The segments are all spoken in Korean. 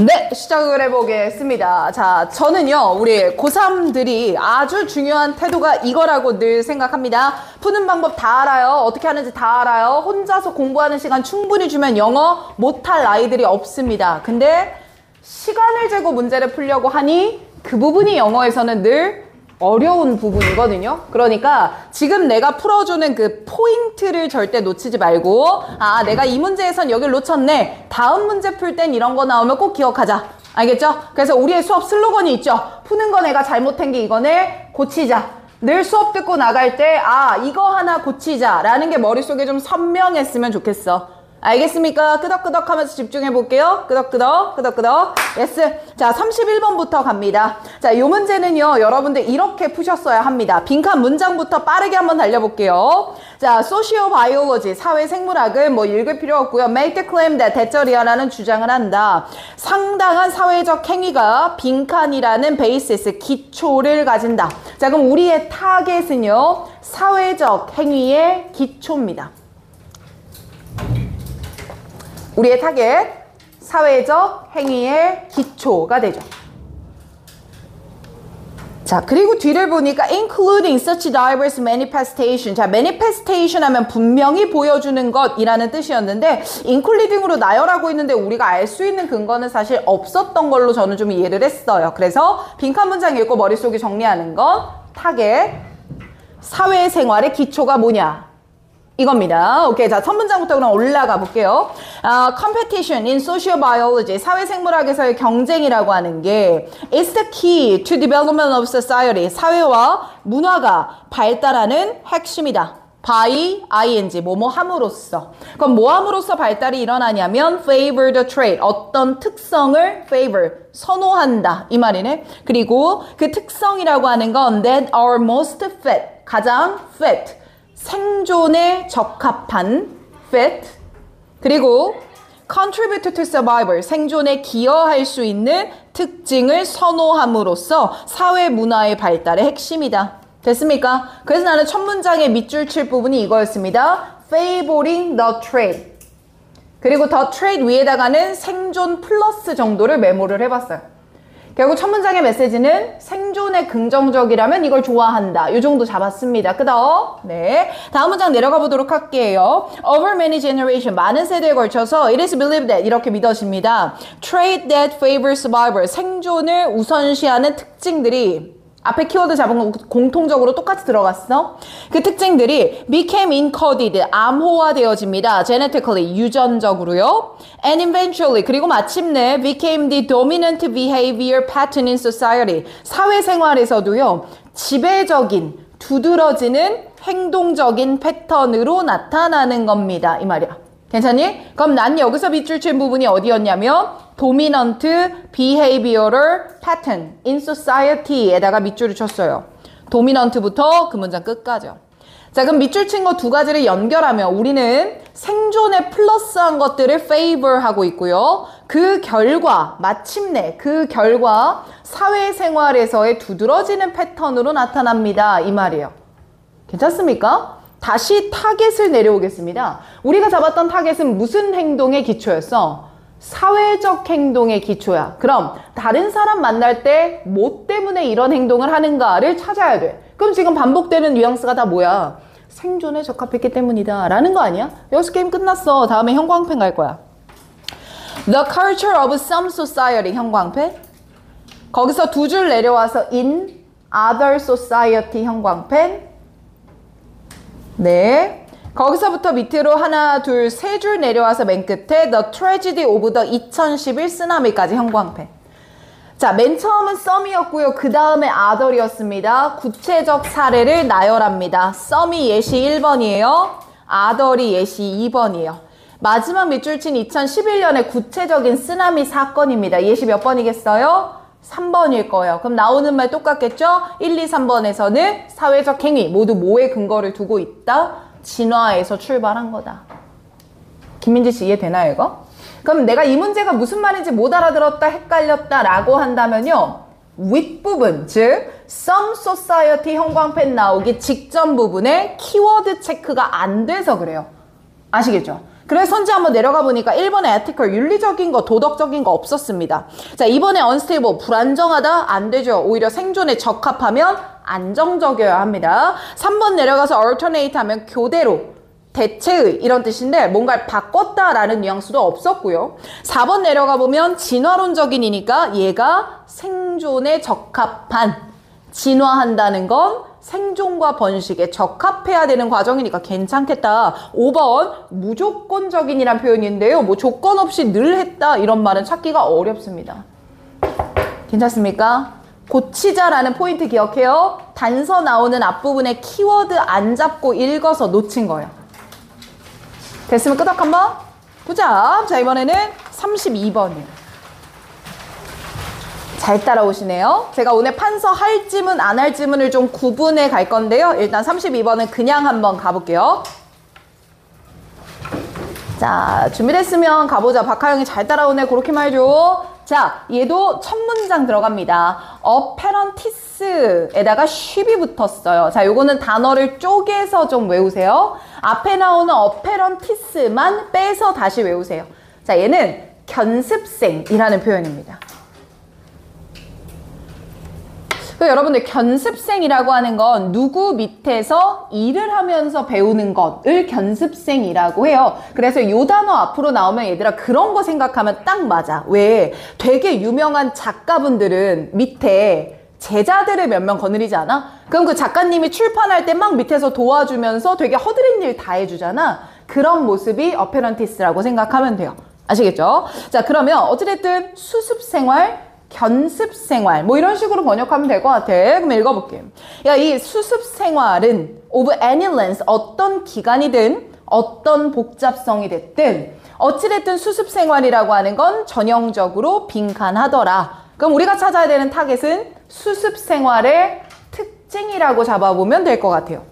네, 시작을 해보겠습니다. 자, 저는요, 우리 고3들이 아주 중요한 태도가 이거라고 늘 생각합니다. 푸는 방법 다 알아요. 어떻게 하는지 다 알아요. 혼자서 공부하는 시간 충분히 주면 영어 못할 아이들이 없습니다. 근데 시간을 재고 문제를 풀려고 하니 그 부분이 영어에서는 늘 어려운 부분이거든요. 그러니까 지금 내가 풀어주는 그 포인트를 절대 놓치지 말고, 아, 내가 이 문제에선 여길 놓쳤네. 다음 문제 풀 땐 이런 거 나오면 꼭 기억하자. 알겠죠? 그래서 우리의 수업 슬로건이 있죠. 푸는 거 내가 잘못한 게 이거네. 고치자. 늘 수업 듣고 나갈 때, 아, 이거 하나 고치자 라는 게 머릿속에 좀 선명했으면 좋겠어. 알겠습니까? 끄덕끄덕 하면서 집중해 볼게요. 끄덕끄덕, 끄덕끄덕. 예스. 자, 31번부터 갑니다. 자, 요 문제는요, 여러분들 이렇게 푸셨어야 합니다. 빈칸 문장부터 빠르게 한번 달려볼게요. 자, 소시오바이올로지, 사회생물학을 뭐 읽을 필요 없고요. make the claim that 대절이야라는 주장을 한다. 상당한 사회적 행위가 빈칸이라는 베이시스, 기초를 가진다. 자, 그럼 우리의 타겟은요, 사회적 행위의 기초입니다. 우리의 타겟, 사회적 행위의 기초가 되죠. 자, 그리고 뒤를 보니까 including such diverse manifestation. 자, manifestation 하면 분명히 보여주는 것이라는 뜻이었는데 including으로 나열하고 있는데 우리가 알 수 있는 근거는 사실 없었던 걸로 저는 좀 이해를 했어요. 그래서 빈칸 문장 읽고 머릿속에 정리하는 건 타겟, 사회생활의 기초가 뭐냐? 이겁니다. 오케이. 자, 첫 문장부터 그럼 올라가 볼게요. Competition in sociobiology, 사회생물학에서의 경쟁이라고 하는 게 is the key to development of society, 사회와 문화가 발달하는 핵심이다. by ing, 뭐뭐 함으로써. 그럼 뭐 함으로써 발달이 일어나냐면 favor the trait, 어떤 특성을 favor, 선호한다 이 말이네. 그리고 그 특성이라고 하는 건 that are most fit, 가장 fit, 생존에 적합한 fit, 그리고 contribute to survival, 생존에 기여할 수 있는 특징을 선호함으로써 사회 문화의 발달의 핵심이다. 됐습니까? 그래서 나는 첫 문장의 밑줄 칠 부분이 이거였습니다. favoring the trait. 그리고 the trait 위에다가는 생존 플러스 정도를 메모를 해봤어요. 결국 첫 문장의 메시지는 생존에 긍정적이라면 이걸 좋아한다. 이 정도 잡았습니다. 끄덕. 네. 다음 문장 내려가 보도록 할게요. Over many generations, 많은 세대에 걸쳐서 it is believed that, 이렇게 믿어집니다. Trait that favor survival, 생존을 우선시하는 특징들이 앞에 키워드 잡은 거 공통적으로 똑같이 들어갔어. 그 특징들이 became encoded, 암호화되어집니다. genetically, 유전적으로요. And eventually, 그리고 마침내 became the dominant behavior pattern in society, 사회생활에서도요, 지배적인, 두드러지는 행동적인 패턴으로 나타나는 겁니다. 이 말이야. 괜찮니? 그럼 난 여기서 밑줄 친 부분이 어디였냐면 dominant behavioral pattern in society에다가 밑줄을 쳤어요. dominant부터 그 문장 끝까지요. 자, 그럼 밑줄 친 거 두 가지를 연결하면 우리는 생존에 플러스한 것들을 favor 하고 있고요. 그 결과, 마침내 그 결과 사회생활에서의 두드러지는 패턴으로 나타납니다. 이 말이에요. 괜찮습니까? 다시 타겟을 내려오겠습니다. 우리가 잡았던 타겟은 무슨 행동의 기초였어? 사회적 행동의 기초야. 그럼 다른 사람 만날 때 뭐 때문에 이런 행동을 하는가를 찾아야 돼. 그럼 지금 반복되는 뉘앙스가 다 뭐야? 생존에 적합했기 때문이다 라는 거 아니야? 여기서 게임 끝났어. 다음에 형광펜 갈 거야. The culture of some society, 형광펜. 거기서 두 줄 내려와서 in other society, 형광펜. 네. 거기서부터 밑으로 하나, 둘, 세 줄 내려와서 맨 끝에 The Tragedy of the 2011 쓰나미까지 형광펜. 자, 맨 처음은 썸이었고요. 그 다음에 아덜이었습니다. 구체적 사례를 나열합니다. 썸이 예시 1번이에요. 아덜이 예시 2번이에요. 마지막 밑줄 친 2011년의 구체적인 쓰나미 사건입니다. 예시 몇 번이겠어요? 3번일 거예요. 그럼 나오는 말 똑같겠죠? 1, 2, 3번에서는 사회적 행위 모두 뭐에 근거를 두고 있다? 진화에서 출발한 거다. 김민지 씨 이해되나요, 이거? 그럼 내가 이 문제가 무슨 말인지 못 알아들었다, 헷갈렸다 라고 한다면요, 윗부분, 즉 some society 형광펜 나오기 직전 부분에 키워드 체크가 안 돼서 그래요. 아시겠죠? 그래서 선지 한번 내려가 보니까 1번에 ethical, 윤리적인 거, 도덕적인 거 없었습니다. 자, 2번에 unstable, 불안정하다? 안 되죠. 오히려 생존에 적합하면 안정적이어야 합니다. 3번 내려가서 alternate 하면 교대로, 대체의 이런 뜻인데 뭔가를 바꿨다라는 뉘앙스도 없었고요. 4번 내려가 보면 진화론적인이니까 얘가 생존에 적합한, 진화한다는 건 생존과 번식에 적합해야 되는 과정이니까 괜찮겠다. 5번 무조건적인이란 표현인데요. 뭐 조건 없이 늘 했다 이런 말은 찾기가 어렵습니다. 괜찮습니까? 고치자라는 포인트 기억해요. 단서 나오는 앞부분에 키워드 안 잡고 읽어서 놓친 거예요. 됐으면 끄덕 한번 보자. 자, 이번에는 32번이에요. 잘 따라오시네요. 제가 오늘 판서 할 지문 안 할 지문을 좀 구분해 갈 건데요. 일단 32번은 그냥 한번 가볼게요. 자, 준비됐으면 가보자. 박하영이 잘 따라오네. 그렇게 말해줘. 자, 얘도 첫 문장 들어갑니다. apprentice에다가 ship이 붙었어요. 자, 요거는 단어를 쪼개서 좀 외우세요. 앞에 나오는 apprentice만 빼서 다시 외우세요. 자, 얘는 견습생이라는 표현입니다. 여러분들 견습생이라고 하는 건 누구 밑에서 일을 하면서 배우는 것을 견습생이라고 해요. 그래서 요 단어 앞으로 나오면 얘들아 그런 거 생각하면 딱 맞아. 왜? 되게 유명한 작가분들은 밑에 제자들을 몇 명 거느리지 않아? 그럼 그 작가님이 출판할 때 막 밑에서 도와주면서 되게 허드렛 일 다 해주잖아. 그런 모습이 어페런티스라고 생각하면 돼요. 아시겠죠? 자, 그러면 어찌됐든 수습생활, 견습생활 뭐 이런 식으로 번역하면 될 것 같아. 그럼 읽어볼게요. 야, 이 수습생활은 of any length, 어떤 기간이든 어떤 복잡성이 됐든 어찌됐든 수습생활이라고 하는 건 전형적으로 빈칸하더라. 그럼 우리가 찾아야 되는 타겟은 수습생활의 특징이라고 잡아보면 될 것 같아요.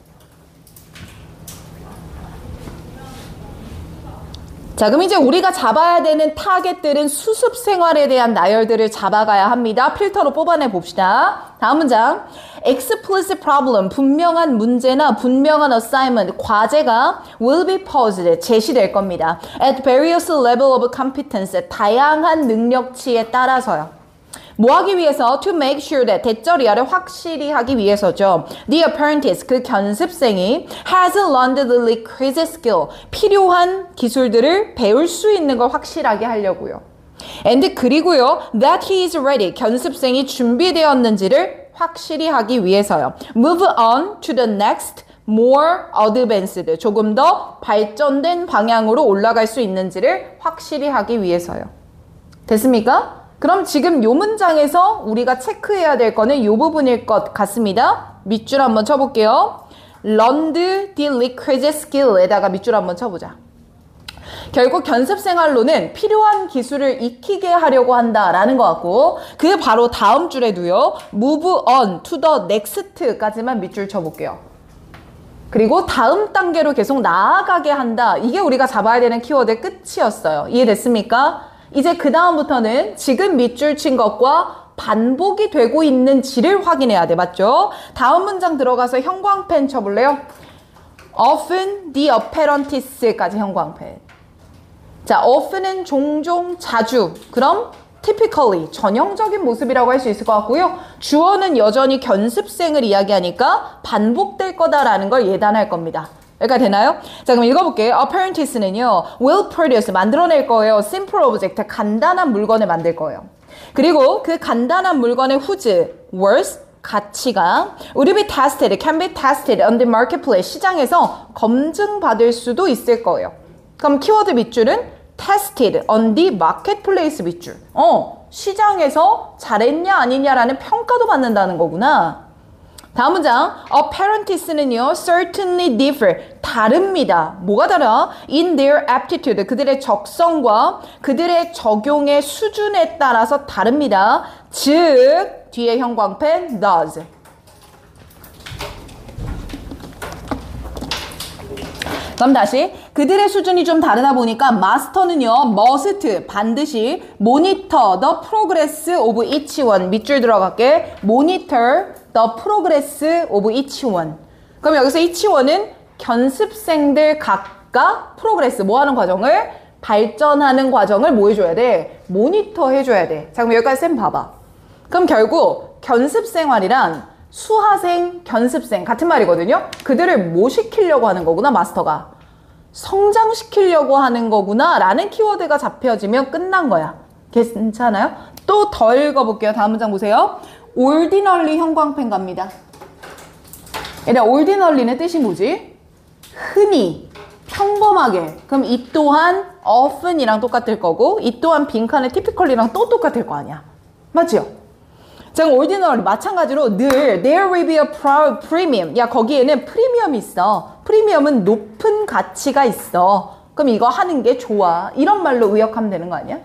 자, 그럼 이제 우리가 잡아야 되는 타겟들은 수습생활에 대한 나열들을 잡아가야 합니다. 필터로 뽑아내 봅시다. 다음 문장. explicit problem, 분명한 문제나 분명한 assignment, 과제가 will be posed, 제시될 겁니다. at various level of competence, 다양한 능력치에 따라서요. 뭐 하기 위해서? to make sure that, 대절이하를 확실히 하기 위해서죠. The apprentice, 그 견습생이 has learned the requisite skill, 필요한 기술들을 배울 수 있는 걸 확실하게 하려고요. And 그리고요, that he is ready, 견습생이 준비되었는지를 확실히 하기 위해서요. Move on to the next more advanced, 조금 더 발전된 방향으로 올라갈 수 있는지를 확실히 하기 위해서요. 됐습니까? 그럼 지금 요 문장에서 우리가 체크해야 될 거는 요 부분일 것 같습니다. 밑줄 한번 쳐볼게요. learned the requisite skill에다가 밑줄 한번 쳐보자. 결국 견습생활로는 필요한 기술을 익히게 하려고 한다라는 것 같고, 그 바로 다음 줄에도요. move on to the next까지만 밑줄 쳐볼게요. 그리고 다음 단계로 계속 나아가게 한다. 이게 우리가 잡아야 되는 키워드의 끝이었어요. 이해됐습니까? 이제 그 다음부터는 지금 밑줄 친 것과 반복이 되고 있는지를 확인해야 돼. 맞죠? 다음 문장 들어가서 형광펜 쳐볼래요? often the apprentice까지 형광펜. 자, often은 종종, 자주. 그럼 typically, 전형적인 모습이라고 할 수 있을 것 같고요. 주어는 여전히 견습생을 이야기하니까 반복될 거다라는 걸 예단할 겁니다. 여기까지 되나요? 자, 그럼 읽어볼게요. apprentice는요, will produce, 만들어낼 거예요. simple object, 간단한 물건을 만들 거예요. 그리고 그 간단한 물건의 whose, worth, 가치가 will be tested, can be tested on the marketplace, 시장에서 검증받을 수도 있을 거예요. 그럼 키워드 밑줄은 tested on the marketplace 밑줄. 시장에서 잘했냐 아니냐라는 평가도 받는다는 거구나. 다음 문장. apprentice는요, certainly differ, 다릅니다. 뭐가 달라? in their aptitude, 그들의 적성과 그들의 적용의 수준에 따라서 다릅니다. 즉, 뒤에 형광펜 does. 그럼 다시 그들의 수준이 좀 다르다 보니까 마스터는요, must, 반드시 monitor the progress of each one. 밑줄 들어갈게. monitor the progress of each one. 그럼 여기서 each one은 견습생들 각각 그러니까 프로그레스 뭐 하는 과정을? 발전하는 과정을 뭐 해줘야 돼? 모니터 해줘야 돼. 자, 그럼 여기까지 쌤 봐봐. 그럼 결국 견습생활이란 수하생, 견습생 같은 말이거든요. 그들을 뭐 시키려고 하는 거구나, 마스터가. 성장시키려고 하는 거구나 라는 키워드가 잡혀지면 끝난 거야. 괜찮아요? 또 더 읽어볼게요. 다음 문장 보세요. ordinary 형광펜 갑니다. 얘들아, ordinary는 뜻이 뭐지? 흔히, 평범하게. 그럼 이 또한 often이랑 똑같을 거고 이 또한 빈칸의 typically랑 또 똑같을 거 아니야. 맞죠? 자, 그럼 ordinary 마찬가지로 늘 there will be a premium. 야, 거기에는 프리미엄이 있어. 프리미엄은 높은 가치가 있어. 그럼 이거 하는 게 좋아. 이런 말로 의역하면 되는 거 아니야?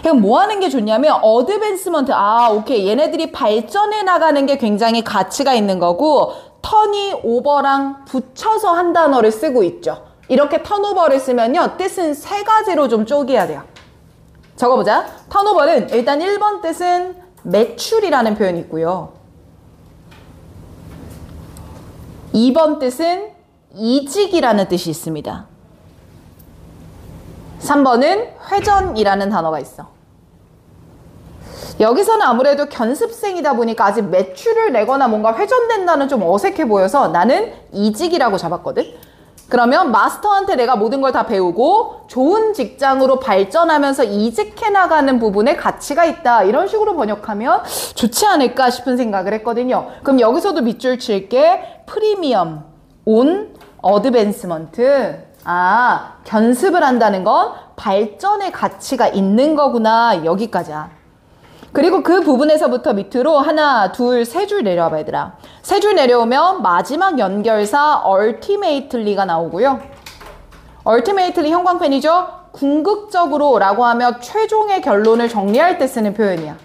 그럼 뭐 하는 게 좋냐면 어드밴스먼트. 아, 오케이. 얘네들이 발전해 나가는 게 굉장히 가치가 있는 거고 턴이 오버랑 붙여서 한 단어를 쓰고 있죠. 이렇게 턴오버를 쓰면요. 뜻은 세 가지로 좀 쪼개야 돼요. 적어보자. 턴오버는 일단 1번 뜻은 매출이라는 표현이 있고요. 2번 뜻은 이직이라는 뜻이 있습니다. 3번은 회전이라는 단어가 있어. 여기서는 아무래도 견습생이다 보니까 아직 매출을 내거나 뭔가 회전된다는 좀 어색해 보여서 나는 이직이라고 잡았거든. 그러면 마스터한테 내가 모든 걸 다 배우고 좋은 직장으로 발전하면서 이직해 나가는 부분에 가치가 있다. 이런 식으로 번역하면 좋지 않을까 싶은 생각을 했거든요. 그럼 여기서도 밑줄 칠게 프리미엄, 온, 어드밴스먼트. 아, 견습을 한다는 건 발전의 가치가 있는 거구나. 여기까지야. 그리고 그 부분에서부터 밑으로 하나, 둘, 세 줄 내려와봐 얘들아. 세 줄 내려오면 마지막 연결사 ultimately가 나오고요. ultimately 형광펜이죠. 궁극적으로 라고 하면 최종의 결론을 정리할 때 쓰는 표현이야.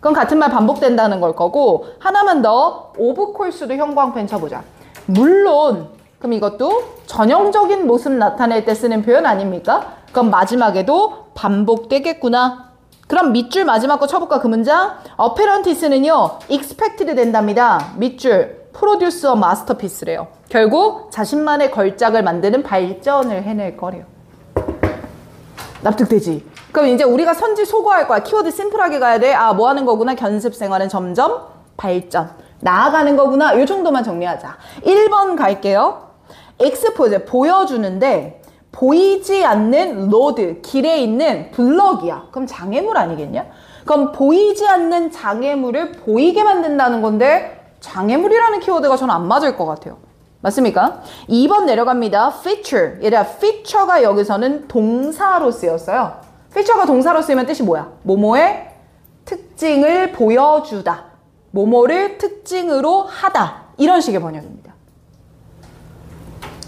그럼 같은 말 반복된다는 걸 거고 하나만 더 of course도 형광펜 쳐보자. 물론 그럼 이것도 전형적인 모습 나타낼 때 쓰는 표현 아닙니까? 그럼 마지막에도 반복되겠구나. 그럼 밑줄 마지막 거 쳐볼까? 그 문장. apprentice는요 expected 된답니다. 밑줄 produce a masterpiece래요. 결국 자신만의 걸작을 만드는 발전을 해낼 거래요. 납득되지? 그럼 이제 우리가 선지 소거할 거야. 키워드 심플하게 가야 돼. 아, 뭐 하는 거구나? 견습 생활은 점점 발전. 나아가는 거구나. 이 정도만 정리하자. 1번 갈게요. expose, 보여주는데 보이지 않는 로드, 길에 있는 블럭이야. 그럼 장애물 아니겠냐? 그럼 보이지 않는 장애물을 보이게 만든다는 건데 장애물이라는 키워드가 저는 안 맞을 것 같아요. 맞습니까? 2번 내려갑니다. feature. 얘들아, feature가 여기서는 동사로 쓰였어요. feature가 동사로 쓰이면 뜻이 뭐야? 뭐뭐의 특징을 보여주다. 뭐뭐를 특징으로 하다. 이런 식의 번역입니다.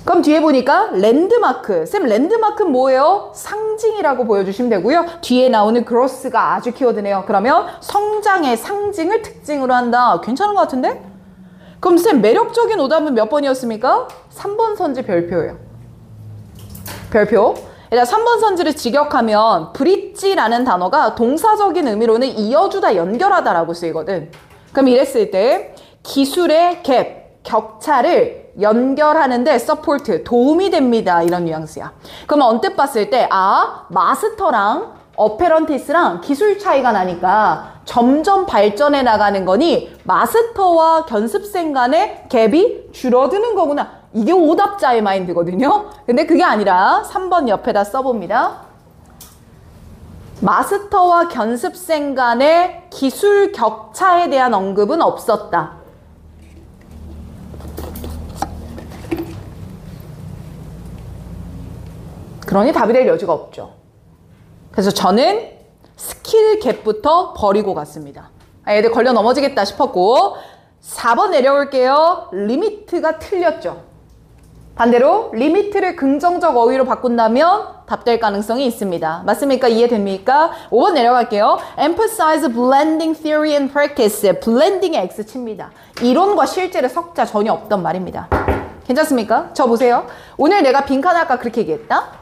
그럼 뒤에 보니까 랜드마크. 쌤, 랜드마크는 뭐예요? 상징이라고 보여주시면 되고요. 뒤에 나오는 growth가 아주 키워드네요. 그러면 성장의 상징을 특징으로 한다. 괜찮은 것 같은데? 그럼 쌤, 매력적인 오답은 몇 번이었습니까? 3번 선지 별표예요. 별표. 일단 3번 선지를 직역하면 bridge라는 단어가 동사적인 의미로는 이어주다, 연결하다라고 쓰이거든. 그럼 이랬을 때 기술의 갭, 격차를 연결하는데 support, 도움이 됩니다. 이런 뉘앙스야. 그럼 언뜻 봤을 때 아, 마스터랑 어페런티스랑 기술 차이가 나니까 점점 발전해 나가는 거니 마스터와 견습생 간의 갭이 줄어드는 거구나. 이게 오답자의 마인드거든요. 근데 그게 아니라 3번 옆에다 써봅니다. 마스터와 견습생 간의 기술 격차에 대한 언급은 없었다. 그러니 답이 될 여지가 없죠. 그래서 저는 스킬 갭부터 버리고 갔습니다. 아, 얘들 걸려 넘어지겠다 싶었고 4번 내려올게요. 리미트가 틀렸죠. 반대로 리미트를 긍정적 어휘로 바꾼다면 답될 가능성이 있습니다. 맞습니까? 이해됩니까? 5번 내려갈게요. Emphasize blending theory and practice. 블렌딩의 X 칩니다. 이론과 실제를 섞자 전혀 없던 말입니다. 괜찮습니까? 저 보세요. 오늘 내가 빈칸 아까 그렇게 얘기했다?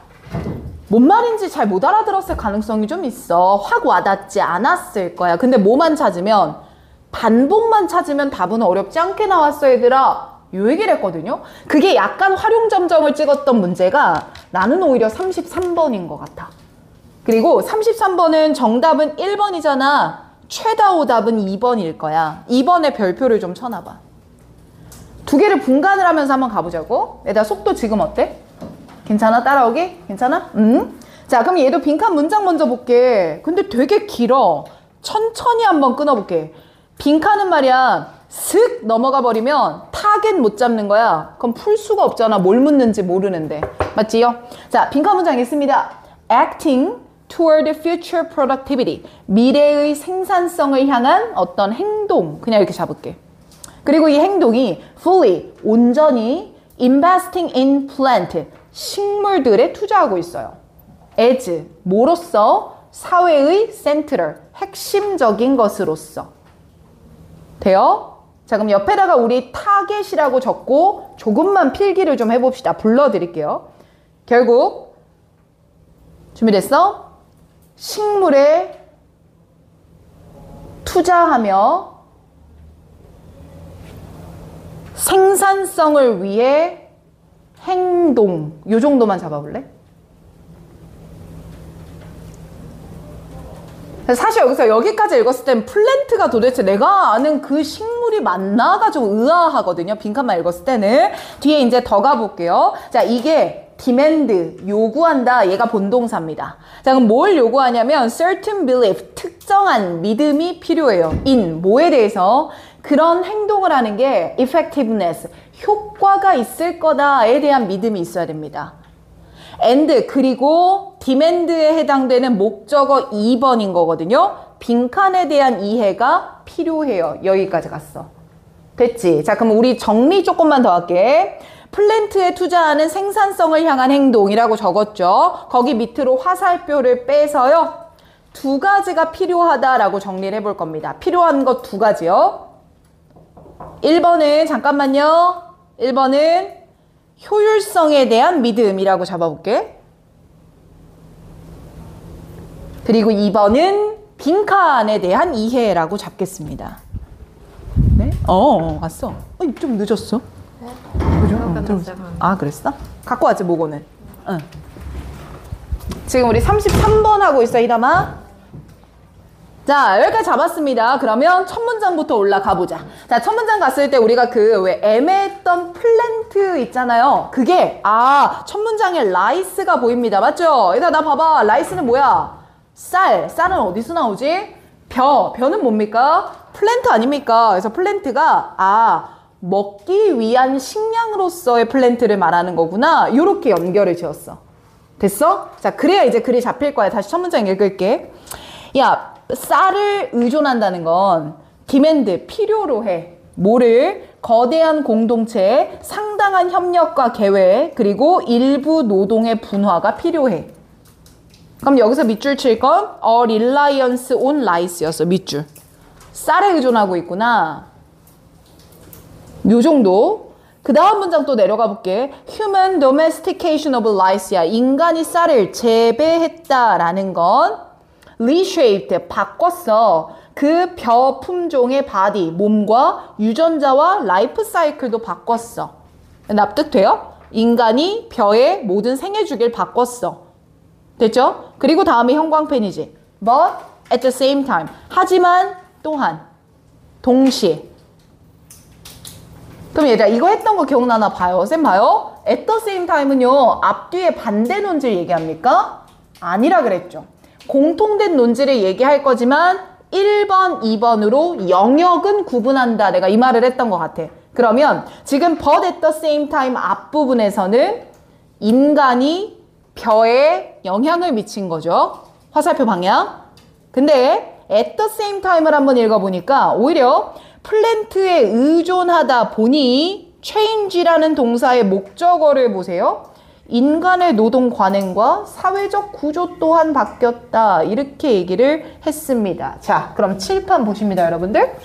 뭔 말인지 잘 못 알아들었을 가능성이 좀 있어. 확 와닿지 않았을 거야. 근데 뭐만 찾으면 반복만 찾으면 답은 어렵지 않게 나왔어 얘들아. 요 얘기를 했거든요. 그게 약간 활용점정을 찍었던 문제가 나는 오히려 33번인 것 같아. 그리고 33번은 정답은 1번이잖아. 최다 오답은 2번일 거야. 2번에 별표를 좀 쳐놔봐. 두 개를 분간을 하면서 한번 가보자고. 얘들아 속도 지금 어때? 괜찮아? 따라오기? 괜찮아? 자, 그럼 얘도 빈칸 문장 먼저 볼게. 근데 되게 길어. 천천히 한번 끊어볼게. 빈칸은 말이야 슥 넘어가 버리면 타겟 못 잡는 거야. 그럼 풀 수가 없잖아. 뭘 묻는지 모르는데. 맞지요? 자, 빈칸 문장 있습니다. Acting toward future productivity. 미래의 생산성을 향한 어떤 행동. 그냥 이렇게 잡을게. 그리고 이 행동이 fully, 온전히 investing in plant. 식물들에 투자하고 있어요. as, 뭐로써? 사회의 central, 핵심적인 것으로서. 돼요? 자, 그럼 옆에다가 우리 타겟이라고 적고 조금만 필기를 좀 해봅시다. 불러드릴게요. 결국 준비됐어? 식물에 투자하며 생산성을 위해 행동. 요 정도만 잡아볼래? 사실 여기서 여기까지 읽었을 땐 플랜트가 도대체 내가 아는 그 식물이 맞나가 좀 의아하거든요. 빈칸만 읽었을 때는. 뒤에 이제 더 가볼게요. 자, 이게 demand, 요구한다. 얘가 본동사입니다. 자, 그럼 뭘 요구하냐면 certain belief, 특정한 믿음이 필요해요. in, 뭐에 대해서? 그런 행동을 하는 게 effectiveness, 효과가 있을 거다에 대한 믿음이 있어야 됩니다. and, 그리고 demand에 해당되는 목적어 2번인 거거든요. 빈칸에 대한 이해가 필요해요. 여기까지 갔어. 됐지? 자, 그럼 우리 정리 조금만 더 할게. 플랜트에 투자하는 생산성을 향한 행동이라고 적었죠. 거기 밑으로 화살표를 빼서요. 두 가지가 필요하다라고 정리를 해볼 겁니다. 필요한 것 두 가지요. 1번은 잠깐만요. 1번은 효율성에 대한 믿음이라고 잡아볼게. 그리고 2번은 빈칸에 대한 이해라고 잡겠습니다. 네? 왔어. 좀 늦었어. 아, 그랬어? 갖고 왔지, 모고는. 응. 지금 우리 33번 하고 있어, 이담아. 자, 여기까지 잡았습니다. 그러면 첫 문장부터 올라가 보자. 자, 첫 문장 갔을 때 우리가 그 왜 애매했던 플랜트 있잖아요. 그게 첫 문장에 라이스가 보입니다. 맞죠? 얘들아, 나 봐봐. 라이스는 뭐야? 쌀은 어디서 나오지? 벼는 뭡니까? 플랜트 아닙니까? 그래서 플랜트가 먹기 위한 식량으로서의 플랜트를 말하는 거구나. 요렇게 연결을 지었어. 됐어? 자, 그래야 이제 글이 잡힐 거야. 다시 첫 문장 읽을게. 야, 쌀을 의존한다는 건 demand, 필요로 해. 뭐를? 거대한 공동체에 상당한 협력과 계획, 그리고 일부 노동의 분화가 필요해. 그럼 여기서 밑줄 칠 건 a reliance on rice였어. 밑줄. 쌀에 의존하고 있구나. 요 정도. 그 다음 문장 또 내려가 볼게. Human domestication of rice야. 인간이 쌀을 재배했다라는 건 reshaped, 바꿨어. 그 벼 품종의 body, 몸과 유전자와 라이프 사이클도 바꿨어. 납득돼요? 인간이 벼의 모든 생애 주기를 바꿨어. 됐죠? 그리고 다음에 형광펜이지. But at the same time. 하지만 또한. 동시에. 그럼 얘들아, 이거 했던 거 기억나나 봐요. 쌤 봐요. At the same time은요, 앞뒤에 반대 논지를 얘기합니까? 아니라 그랬죠. 공통된 논지를 얘기할 거지만 1번, 2번으로 영역은 구분한다. 내가 이 말을 했던 것 같아. 그러면 지금 but at the same time 앞부분에서는 인간이 벼에 영향을 미친 거죠. 화살표 방향. 근데 at the same time을 한번 읽어보니까 오히려 플랜트에 의존하다 보니 change라는 동사의 목적어를 보세요. 인간의 노동 관행과 사회적 구조 또한 바뀌었다. 이렇게 얘기를 했습니다. 자, 그럼 칠판 보십니다, 여러분들.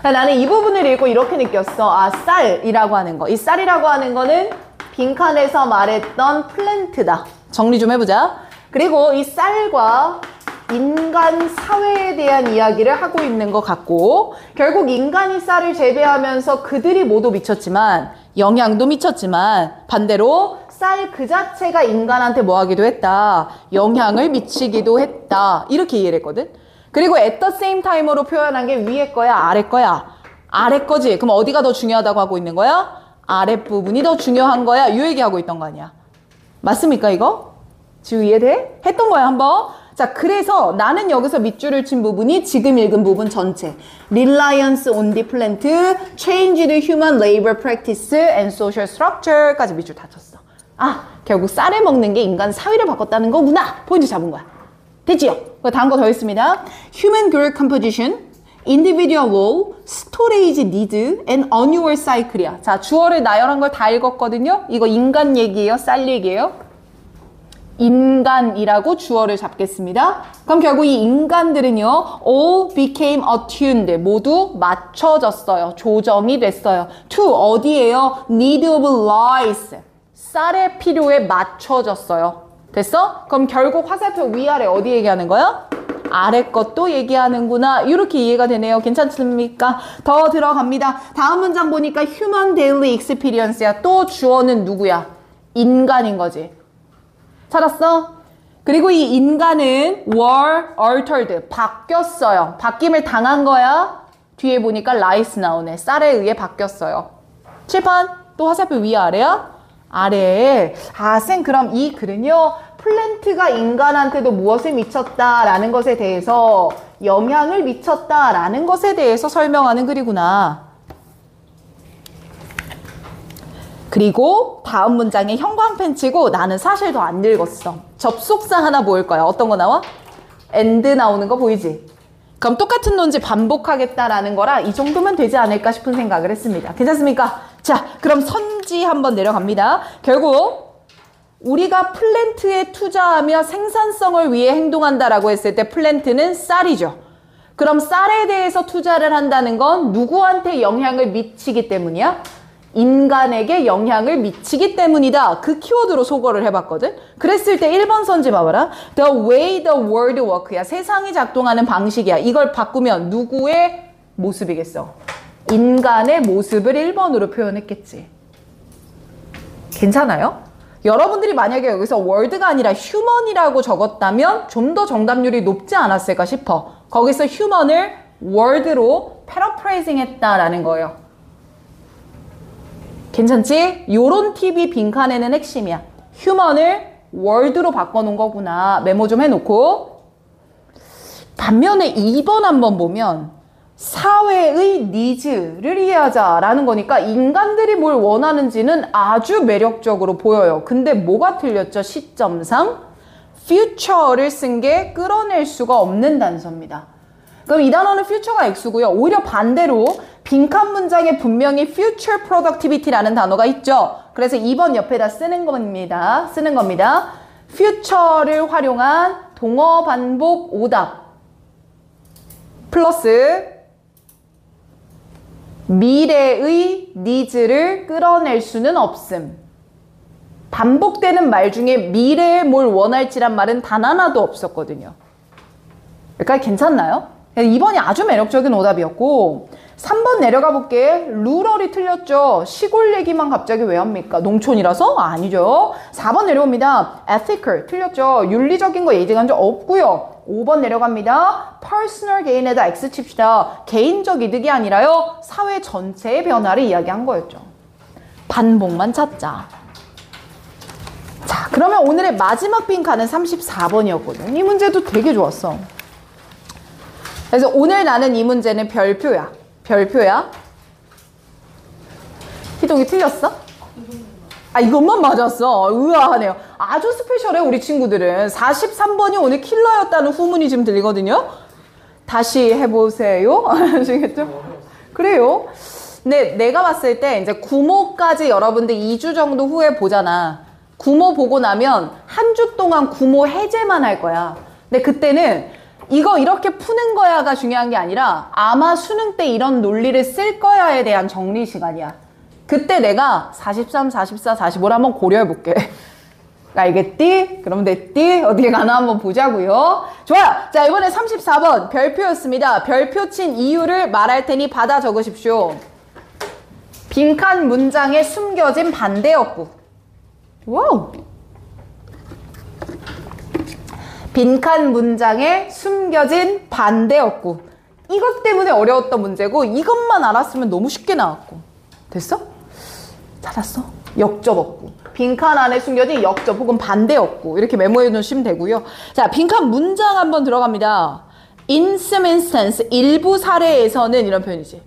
나는 이 부분을 읽고 이렇게 느꼈어. 쌀이라고 하는 거. 이 쌀이라고 하는 거는 빈칸에서 말했던 플랜트다. 정리 좀 해보자. 그리고 이 쌀과 인간 사회에 대한 이야기를 하고 있는 것 같고 결국 인간이 쌀을 재배하면서 그들이 모두 미쳤지만 영양도 미쳤지만 반대로 쌀 그 자체가 인간한테 뭐 하기도 했다. 영향을 미치기도 했다. 이렇게 이해를 했거든. 그리고 at the same time으로 표현한 게 위에 거야 아래 거야? 아래 거지. 그럼 어디가 더 중요하다고 하고 있는 거야? 아랫부분이 더 중요한 거야. 이 얘기하고 있던 거 아니야. 맞습니까 이거? 지금 이해돼? 했던 거야 한번. 자, 그래서 나는 여기서 밑줄을 친 부분이 지금 읽은 부분 전체. Reliance on the plant, change the human labor practice and social structure까지 밑줄 다 쳤어. 아, 결국 쌀을 먹는 게 인간 사회를 바꿨다는 거구나. 포인트 잡은 거야. 됐지요? 다음 거 더 있습니다. Human growth composition, individual role, storage need, and annual cycle이야. 자, 주어를 나열한 걸 다 읽었거든요. 이거 인간 얘기예요? 쌀 얘기예요? 인간이라고 주어를 잡겠습니다. 그럼 결국 이 인간들은요, all became attuned, 모두 맞춰졌어요. 조정이 됐어요. to 어디에요? need of life, 쌀의 필요에 맞춰졌어요. 됐어? 그럼 결국 화살표 위아래 어디 얘기하는 거야? 아래 것도 얘기하는구나. 이렇게 이해가 되네요. 괜찮습니까? 더 들어갑니다. 다음 문장 보니까 human daily experience야. 또 주어는 누구야? 인간인 거지. 찾았어? 그리고 이 인간은 were altered, 바뀌었어요. 바뀜을 당한 거야. 뒤에 보니까 lice 나오네. 쌀에 의해 바뀌었어요. 칠판 또 화살표 위아래야? 아래에. 아, 쌤 그럼 이 글은요. 플랜트가 인간한테도 무엇을 미쳤다라는 것에 대해서 영향을 미쳤다라는 것에 대해서 설명하는 글이구나. 그리고 다음 문장에 형광펜 치고 나는 사실 더 안 읽었어. 접속사 하나 보일 거야. 어떤 거 나와? and 나오는 거 보이지? 그럼 똑같은 논지 반복하겠다라는 거라 이 정도면 되지 않을까 싶은 생각을 했습니다. 괜찮습니까? 자, 그럼 선지 한번 내려갑니다. 결국 우리가 플랜트에 투자하며 생산성을 위해 행동한다라고 했을 때 플랜트는 쌀이죠. 그럼 쌀에 대해서 투자를 한다는 건 누구한테 영향을 미치기 때문이야? 인간에게 영향을 미치기 때문이다. 그 키워드로 소거를 해봤거든. 그랬을 때 1번 선지 봐봐라. The way the world work야. 세상이 작동하는 방식이야. 이걸 바꾸면 누구의 모습이겠어? 인간의 모습을 1번으로 표현했겠지. 괜찮아요? 여러분들이 만약에 여기서 world가 아니라 human이라고 적었다면 좀 더 정답률이 높지 않았을까 싶어. 거기서 human을 world로 paraphrasing 했다라는 거예요. 괜찮지? 요런 팁이 빈칸에는 핵심이야. 휴먼을 월드로 바꿔놓은 거구나. 메모 좀 해놓고. 반면에 2번 한번 보면 사회의 니즈를 이해하자라는 거니까 인간들이 뭘 원하는지는 아주 매력적으로 보여요. 근데 뭐가 틀렸죠? 시점상 future를 쓴 게 끌어낼 수가 없는 단서입니다. 그럼 이 단어는 future가 X고요. 오히려 반대로 빈칸 문장에 분명히 future productivity라는 단어가 있죠. 그래서 2번 옆에다 쓰는 겁니다. future를 활용한 동어 반복 오답 플러스 미래의 needs를 끌어낼 수는 없음. 반복되는 말 중에 미래에 뭘 원할지란 말은 단 하나도 없었거든요. 여기까지 괜찮나요? 2번이 아주 매력적인 오답이었고 3번 내려가 볼게. 루럴이 틀렸죠. 시골 얘기만 갑자기 왜 합니까? 농촌이라서? 아니죠. 4번 내려옵니다. ethical 틀렸죠. 윤리적인 거 얘기한 적 없고요. 5번 내려갑니다. personal gain에다 X 칩시다. 개인적 이득이 아니라요. 사회 전체의 변화를 이야기한 거였죠. 반복만 찾자. 자, 그러면 오늘의 마지막 빈칸은 34번이었거든. 이 문제도 되게 좋았어. 그래서 오늘 나는 이 문제는 별표야. 희동이 틀렸어? 아, 이것만 맞았어. 의아하네요. 아주 스페셜해, 우리 친구들은. 43번이 오늘 킬러였다는 후문이 지금 들리거든요. 다시 해보세요. 아시겠죠? 그래요. 근데 내가 봤을 때 이제 구모까지 여러분들 2주 정도 후에 보잖아. 구모 보고 나면 한 주 동안 구모 해제만 할 거야. 근데 그때는 이거 이렇게 푸는 거야가 중요한 게 아니라 아마 수능 때 이런 논리를 쓸 거야에 대한 정리 시간이야. 그때 내가 43, 44, 45를 한번 고려해 볼게. 알겠디? 그럼 됐디? 어디에 가나 한번 보자고요. 좋아요. 자, 이번에 34번 별표였습니다. 별표 친 이유를 말할 테니 받아 적으십시오. 빈칸 문장에 숨겨진 반대역구. 와우. 빈칸 문장에 숨겨진 반대역구. 이것 때문에 어려웠던 문제고 이것만 알았으면 너무 쉽게 나왔고. 됐어? 찾았어? 역접어구. 빈칸 안에 숨겨진 역접 혹은 반대역구. 이렇게 메모해 두시면 되고요. 자, 빈칸 문장 한번 들어갑니다. In some instance, 일부 사례에서는 이런 표현이지.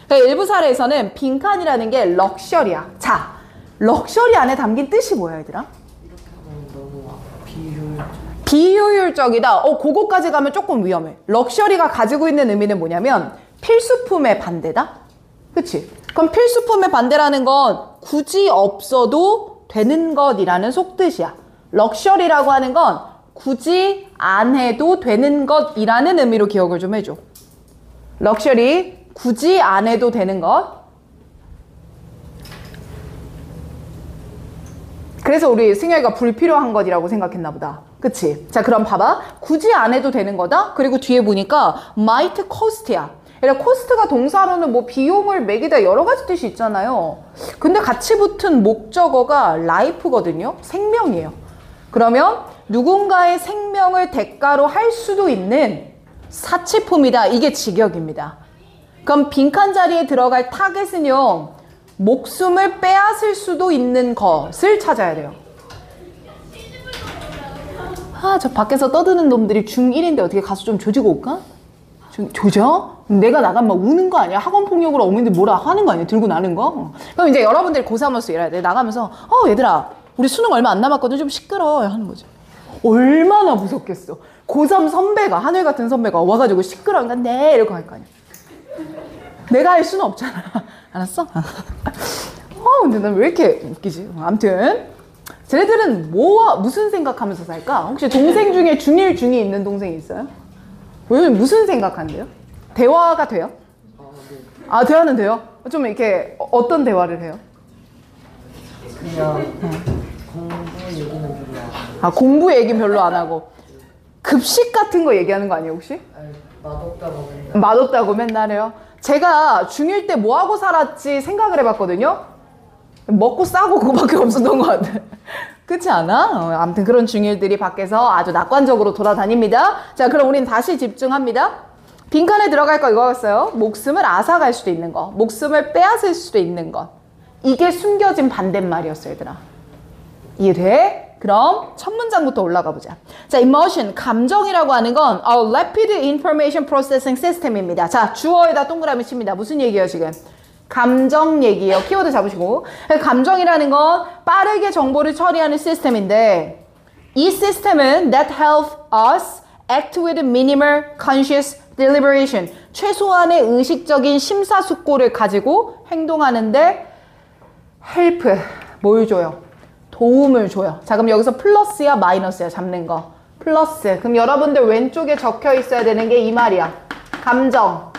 그러니까 일부 사례에서는 빈칸이라는 게 럭셔리야. 자, 럭셔리 안에 담긴 뜻이 뭐야, 얘들아? 이렇게 하면 너무 비효율적. 비효율적이다. 그거까지 가면 조금 위험해. 럭셔리가 가지고 있는 의미는 뭐냐면 필수품의 반대다? 그치? 그럼 필수품의 반대라는 건 굳이 없어도 되는 것이라는 속뜻이야. 럭셔리라고 하는 건 굳이 안 해도 되는 것이라는 의미로 기억을 좀 해줘. 럭셔리, 굳이 안 해도 되는 것. 그래서 우리 승혁이가 불필요한 것이라고 생각했나 보다. 그치? 자, 그럼 봐봐. 굳이 안 해도 되는 거다? 그리고 뒤에 보니까 might cost야. 그러니까 cost가 동사로는 뭐 비용을 매기다 여러 가지 뜻이 있잖아요. 근데 같이 붙은 목적어가 life거든요. 생명이에요. 그러면 누군가의 생명을 대가로 할 수도 있는 사치품이다. 이게 직역입니다. 그럼 빈칸 자리에 들어갈 타겟은요. 목숨을 빼앗을 수도 있는 것을 찾아야 돼요. 아, 저 밖에서 떠드는 놈들이 중1인데 어떻게 가서 좀 조지고 올까? 조져? 내가 나가면 막 우는 거 아니야? 학원폭력으로 어머니들 뭐라 하는 거 아니야? 들고 나는 거? 그럼 이제 여러분들이 고3으로서 일해야 돼. 나가면서 얘들아 우리 수능 얼마 안 남았거든. 좀 시끄러워 하는 거지. 얼마나 무섭겠어. 고3 선배가, 하늘 같은 선배가 와가지고 시끄러우니까 네 이러고 할 거 아니야. 내가 할 수는 없잖아. 알았어? 근데 난 왜 이렇게 웃기지? 아무튼 쟤네들은 무슨 생각하면서 살까? 혹시 동생 중에 중1, 중2 있는 동생이 있어요? 왜 무슨 생각한대요? 대화가 돼요? 네. 아, 대화는 돼요? 좀 이렇게 어떤 대화를 해요? 그냥 공부 얘기는 별로 안 해요. 아, 공부 얘기는 별로 안 하고 급식 같은 거 얘기하는 거 아니에요 혹시? 아니, 맛없다고 맨날. 맛없다고 맨날 해요? 제가 중1 때 뭐 하고 살았지 생각을 해봤거든요? 먹고 싸고 그거밖에 없었던 것 같아. 그렇지 않아? 아무튼 그런 중1들이 밖에서 아주 낙관적으로 돌아다닙니다. 자, 그럼 우린 다시 집중합니다. 빈칸에 들어갈 거 이거였어요. 목숨을 앗아갈 수도 있는 거, 목숨을 빼앗을 수도 있는 것. 이게 숨겨진 반대말이었어요, 얘들아. 이해돼? 그럼 첫 문장부터 올라가 보자. 자, emotion, 감정이라고 하는 건 a rapid information processing system입니다. 자, 주어에다 동그라미 칩니다. 무슨 얘기예요, 지금? 감정 얘기예요. 키워드 잡으시고. 감정이라는 건 빠르게 정보를 처리하는 시스템인데 이 시스템은 that help us act with minimal conscious deliberation. 최소한의 의식적인 심사숙고를 가지고 행동하는데 help, 뭘 줘요? 도움을 줘요. 자, 그럼 여기서 플러스야 마이너스야 잡는 거? 플러스. 그럼 여러분들 왼쪽에 적혀 있어야 되는 게 이 말이야. 감정.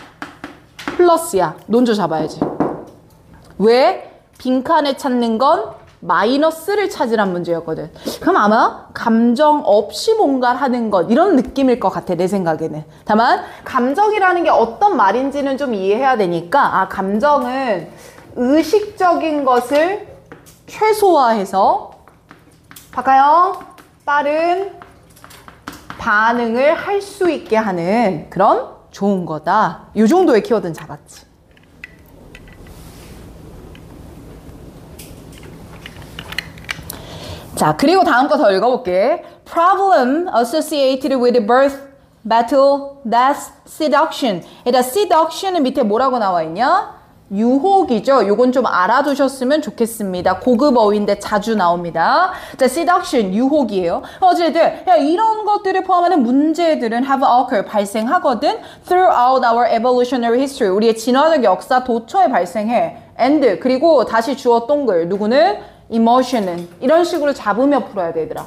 플러스야. 논조 잡아야지. 왜? 빈칸에 찾는 건 마이너스를 찾으란 문제였거든. 그럼 아마 감정 없이 뭔가를 하는 것 이런 느낌일 것 같아 내 생각에는. 다만 감정이라는 게 어떤 말인지는 좀 이해해야 되니까 감정은 의식적인 것을 최소화해서 박하영 빠른 반응을 할 수 있게 하는 그런 좋은 거다. 이 정도의 키워드는 잡았지. 자, 그리고 다음 거 더 읽어볼게. Problem associated with birth, battle, death, seduction. 일단 seduction은 밑에 뭐라고 나와 있냐? 유혹이죠. 요건 좀 알아두셨으면 좋겠습니다. 고급 어휘인데 자주 나옵니다. 자, seduction, 유혹이에요. 어쨌든 이런 것들을 포함하는 문제들은 have occurred, 발생하거든. Throughout our evolutionary history, 우리의 진화적 역사 도처에 발생해. And, 그리고 다시 주어 동글, 누구는? emotion은 이런 식으로 잡으며 풀어야 돼, 얘들아.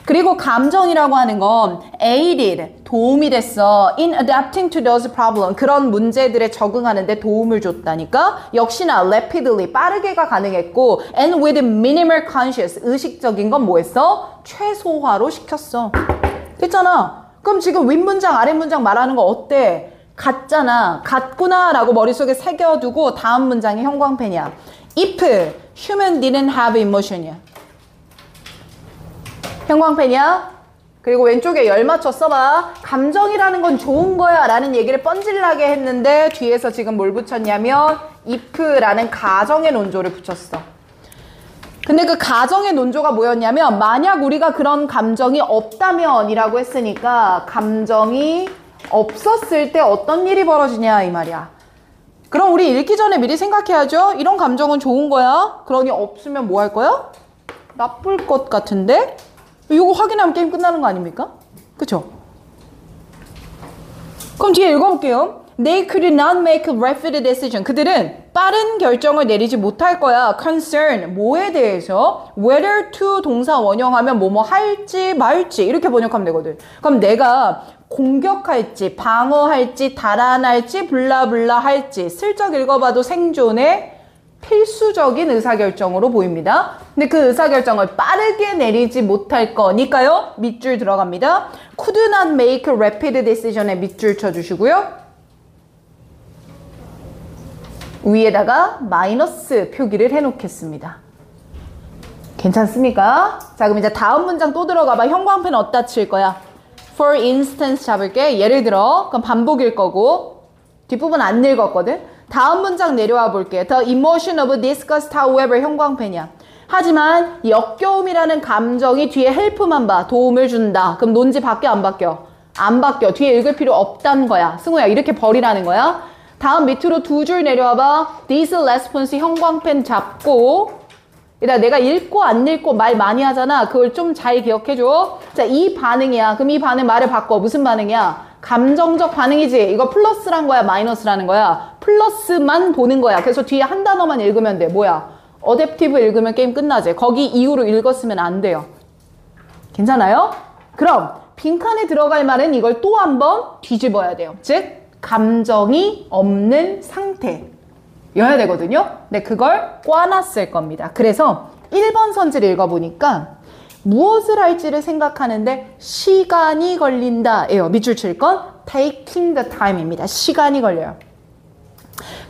그리고 감정이라고 하는 건 aided, 도움이 됐어. in adapting to those problems, 그런 문제들에 적응하는데 도움을 줬다니까. 역시나 rapidly, 빠르게가 가능했고 and with minimal conscious, 의식적인 건 뭐했어? 최소화로 시켰어. 됐잖아. 그럼 지금 윗문장, 아랫문장 말하는 거 어때? 같잖아. 같구나 라고 머릿속에 새겨두고 다음 문장이 형광펜이야. If human didn't have emotion이야. 형광펜이야. 그리고 왼쪽에 열 맞춰 써봐. 감정이라는 건 좋은 거야 라는 얘기를 뻔질나게 했는데 뒤에서 지금 뭘 붙였냐면 if라는 가정의 논조를 붙였어. 근데 그 가정의 논조가 뭐였냐면 만약 우리가 그런 감정이 없다면 이라고 했으니까 감정이 없었을 때 어떤 일이 벌어지냐 이 말이야. 그럼 우리 읽기 전에 미리 생각해야죠. 이런 감정은 좋은 거야. 그러니 없으면 뭐 할 거야? 나쁠 것 같은데? 이거 확인하면 게임 끝나는 거 아닙니까? 그쵸? 그럼 뒤에 읽어볼게요. They could not make a rapid decision. 그들은 빠른 결정을 내리지 못할 거야. Concern, 뭐에 대해서? Whether to 동사 원형하면 뭐뭐 할지 말지 이렇게 번역하면 되거든. 그럼 내가 공격할지, 방어할지, 달아날지, 블라블라 할지 슬쩍 읽어봐도 생존의 필수적인 의사결정으로 보입니다. 근데 그 의사결정을 빠르게 내리지 못할 거니까요. 밑줄 들어갑니다. Could not make a rapid decision에 밑줄 쳐주시고요. 위에다가 마이너스 표기를 해놓겠습니다. 괜찮습니까? 자, 그럼 이제 다음 문장 또 들어가봐. 형광펜 어디다 칠 거야? For instance 잡을게. 예를 들어. 그럼 반복일 거고 뒷부분 안 읽었거든? 다음 문장 내려와 볼게. The emotion of disgust, however, 형광펜이야. 하지만 역겨움이라는 감정이 뒤에 help만 봐. 도움을 준다. 그럼 논지 바뀌어 안 바뀌어? 안 바뀌어. 뒤에 읽을 필요 없다는 거야. 승우야 이렇게 버리라는 거야. 다음 밑으로 두 줄 내려와 봐. This response 형광펜 잡고 내가 읽고 안 읽고 말 많이 하잖아. 그걸 좀 잘 기억해줘. 자, 이 반응이야. 그럼 이 반응 말을 바꿔. 무슨 반응이야? 감정적 반응이지. 이거 플러스란 거야? 마이너스라는 거야? 플러스만 보는 거야. 그래서 뒤에 한 단어만 읽으면 돼. 뭐야? 어댑티브 읽으면 게임 끝나지. 거기 이후로 읽었으면 안 돼요. 괜찮아요? 그럼 빈칸에 들어갈 말은 이걸 또 한 번 뒤집어야 돼요. 즉 감정이 없는 상태여야 되거든요. 네, 그걸 꽈놨을 겁니다. 그래서 1번 선지를 읽어보니까 무엇을 할지를 생각하는데 시간이 걸린다예요. 밑줄 칠 건 taking the time입니다. 시간이 걸려요.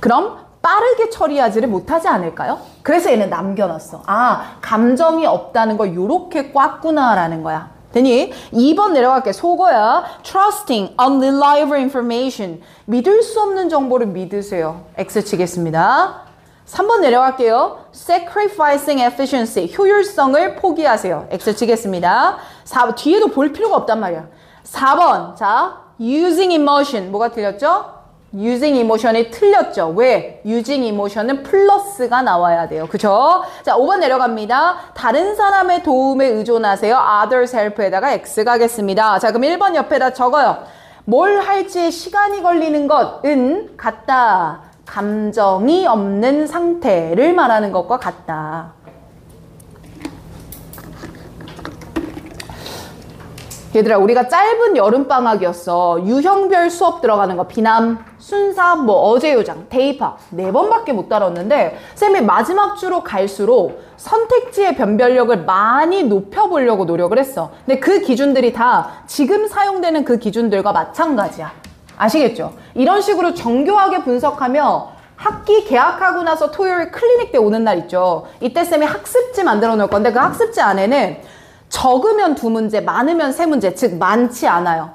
그럼 빠르게 처리하지를 못하지 않을까요? 그래서 얘는 남겨놨어. 아, 감정이 없다는 걸 요렇게 꽉구나라는 거야. 되니? 2번 내려갈게. 속어야. Trusting unreliable information. 믿을 수 없는 정보를 믿으세요. X 치겠습니다. 3번 내려갈게요. Sacrificing efficiency. 효율성을 포기하세요. X 치겠습니다. 4번. 뒤에도 볼 필요가 없단 말이야. 4번. 자, using emotion. 뭐가 틀렸죠? using emotion이 틀렸죠. 왜? using emotion은 플러스가 나와야 돼요. 그죠? 자, 5번 내려갑니다. 다른 사람의 도움에 의존하세요. others help에다가 X 가겠습니다. 자, 그럼 1번 옆에다 적어요. 뭘 할지에 시간이 걸리는 것은 같다. 감정이 없는 상태를 말하는 것과 같다. 얘들아, 우리가 짧은 여름방학이었어. 유형별 수업 들어가는 거 비남, 순사, 어제요장, 대입학 4번밖에 못 다뤘는데 쌤이 마지막 주로 갈수록 선택지의 변별력을 많이 높여보려고 노력을 했어. 근데 그 기준들이 다 지금 사용되는 그 기준들과 마찬가지야. 아시겠죠? 이런 식으로 정교하게 분석하며 학기 개학하고 나서 토요일 클리닉 때 오는 날 있죠. 이때 쌤이 학습지 만들어 놓을 건데 그 학습지 안에는 적으면 2문제, 많으면 3문제, 즉 많지 않아요.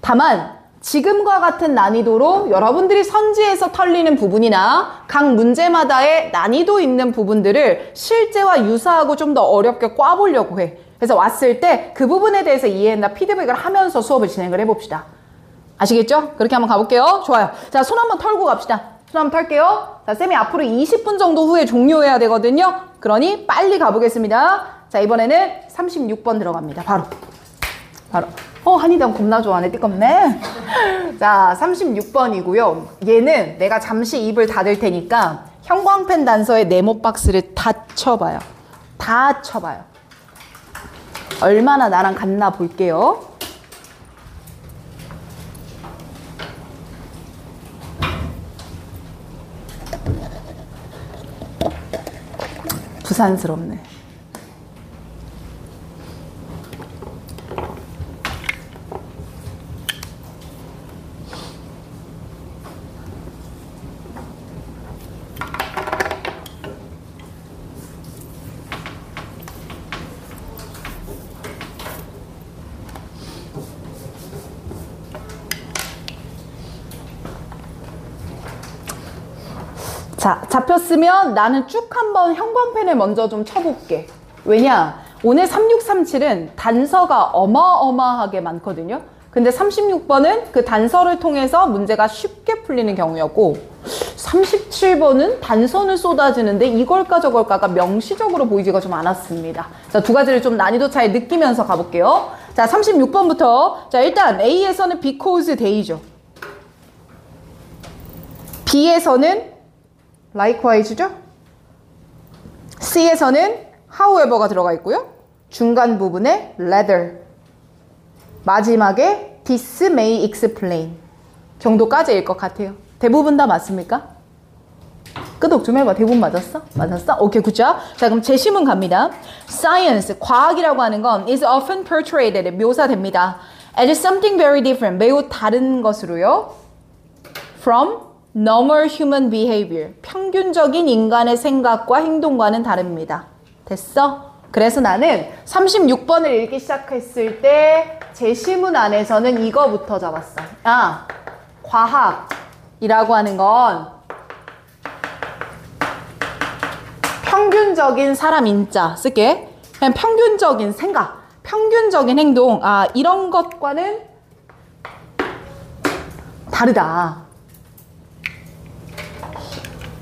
다만 지금과 같은 난이도로 여러분들이 선지에서 털리는 부분이나 각 문제마다의 난이도 있는 부분들을 실제와 유사하고 좀 더 어렵게 꽈보려고 해. 그래서 왔을 때 그 부분에 대해서 이해나 피드백을 하면서 수업을 진행을 해봅시다. 아시겠죠? 그렇게 한번 가볼게요. 좋아요. 자, 손 한번 털고 갑시다. 손 한번 털게요. 자, 쌤이 앞으로 20분 정도 후에 종료해야 되거든요. 그러니 빨리 가보겠습니다. 자, 이번에는 36번 들어갑니다. 바로. 한이당 겁나 좋아하네. 띠껍네. 자, 36번이고요. 얘는 내가 잠시 입을 닫을 테니까 형광펜 단서의 네모 박스를 다 쳐봐요. 다 쳐봐요. 얼마나 나랑 같나 볼게요. 부산스럽네. 자, 잡혔으면 나는 쭉 한번 형광펜을 먼저 좀 쳐볼게. 왜냐? 오늘 3637은 단서가 어마어마하게 많거든요. 근데 36번은 그 단서를 통해서 문제가 쉽게 풀리는 경우였고 37번은 단서는 쏟아지는데 이걸까 저걸까가 명시적으로 보이지가 좀 않았습니다. 자, 두 가지를 좀 난이도 차이 느끼면서 가볼게요. 자, 36번부터. 자, 일단 A에서는 because they죠. B에서는 likewise죠. C에서는 however가 들어가 있고요. 중간 부분에 rather. 마지막에 this may explain 정도까지일 것 같아요. 대부분 다 맞습니까? 끄덕 좀 해봐. 대부분 맞았어? 맞았어? 오케이, 굿잡. 자, 그럼 제시문 갑니다. Science, 과학이라고 하는 건 is often portrayed, 묘사됩니다. as something very different, 매우 다른 것으로요. from normal human behavior, 평균적인 인간의 생각과 행동과는 다릅니다. 됐어? 그래서 나는 36번을 읽기 시작했을 때 제시문 안에서는 이거부터 잡았어. 아, 과학이라고 하는 건 평균적인 사람 인자 쓸게. 그냥 평균적인 생각, 평균적인 행동, 아, 이런 것과는 다르다.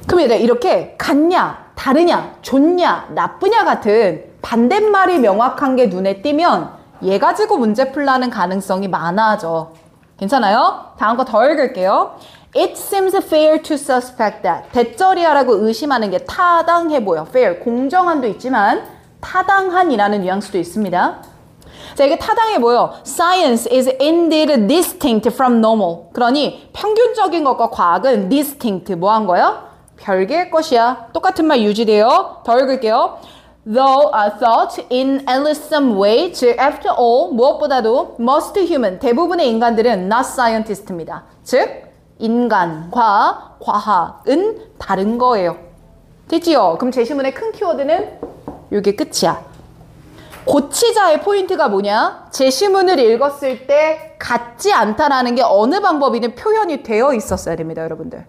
그럼 이렇게 같냐, 다르냐, 좋냐, 나쁘냐 같은 반대말이 명확한 게 눈에 띄면 얘 가지고 문제 풀라는 가능성이 많아져. 괜찮아요? 다음 거 더 읽을게요. It seems fair to suspect that. 대절이야라고 의심하는 게 타당해 보여. fair, 공정한도 있지만 타당한이라는 뉘앙스도 있습니다. 자, 이게 타당해 보여. Science is indeed distinct from normal. 그러니 평균적인 것과 과학은 distinct, 뭐 한 거야? 별개의 것이야. 똑같은 말 유지돼요. 더 읽을게요. Though thought in at least some way, 즉 after all, 무엇보다도 most human, 대부분의 인간들은 not scientist입니다. 즉 인간과 과학은 다른 거예요. 됐지요? 그럼 제시문의 큰 키워드는 이게 끝이야. 고치자의 포인트가 뭐냐? 제시문을 읽었을 때 같지 않다라는 게 어느 방법이든 표현이 되어 있었어야 됩니다, 여러분들.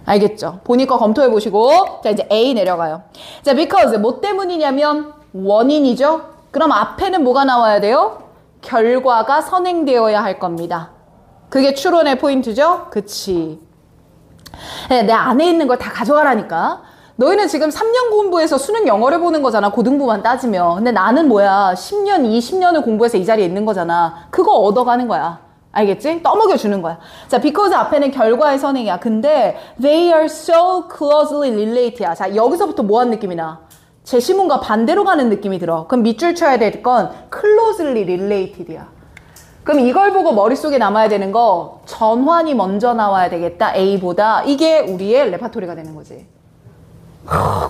알겠죠? 본인 거 검토해 보시고. 자, 이제 A 내려가요. 자, because 뭐 때문이냐면 원인이죠. 그럼 앞에는 뭐가 나와야 돼요? 결과가 선행되어야 할 겁니다. 그게 추론의 포인트죠? 그치. 네, 내 안에 있는 걸 다 가져가라니까. 너희는 지금 3년 공부해서 수능 영어를 보는 거잖아. 고등부만 따지면. 근데 나는 뭐야? 10년, 20년을 공부해서 이 자리에 있는 거잖아. 그거 얻어가는 거야. 알겠지? 떠먹여주는 거야. 자, because 앞에는 결과의 선행이야. 근데 they are so closely related야. 자, 여기서부터 뭐한 느낌이 나? 제시문과 반대로 가는 느낌이 들어. 그럼 밑줄 쳐야 될 건 closely related야. 그럼 이걸 보고 머릿속에 남아야 되는 거 전환이 먼저 나와야 되겠다. A보다. 이게 우리의 레파토리가 되는 거지.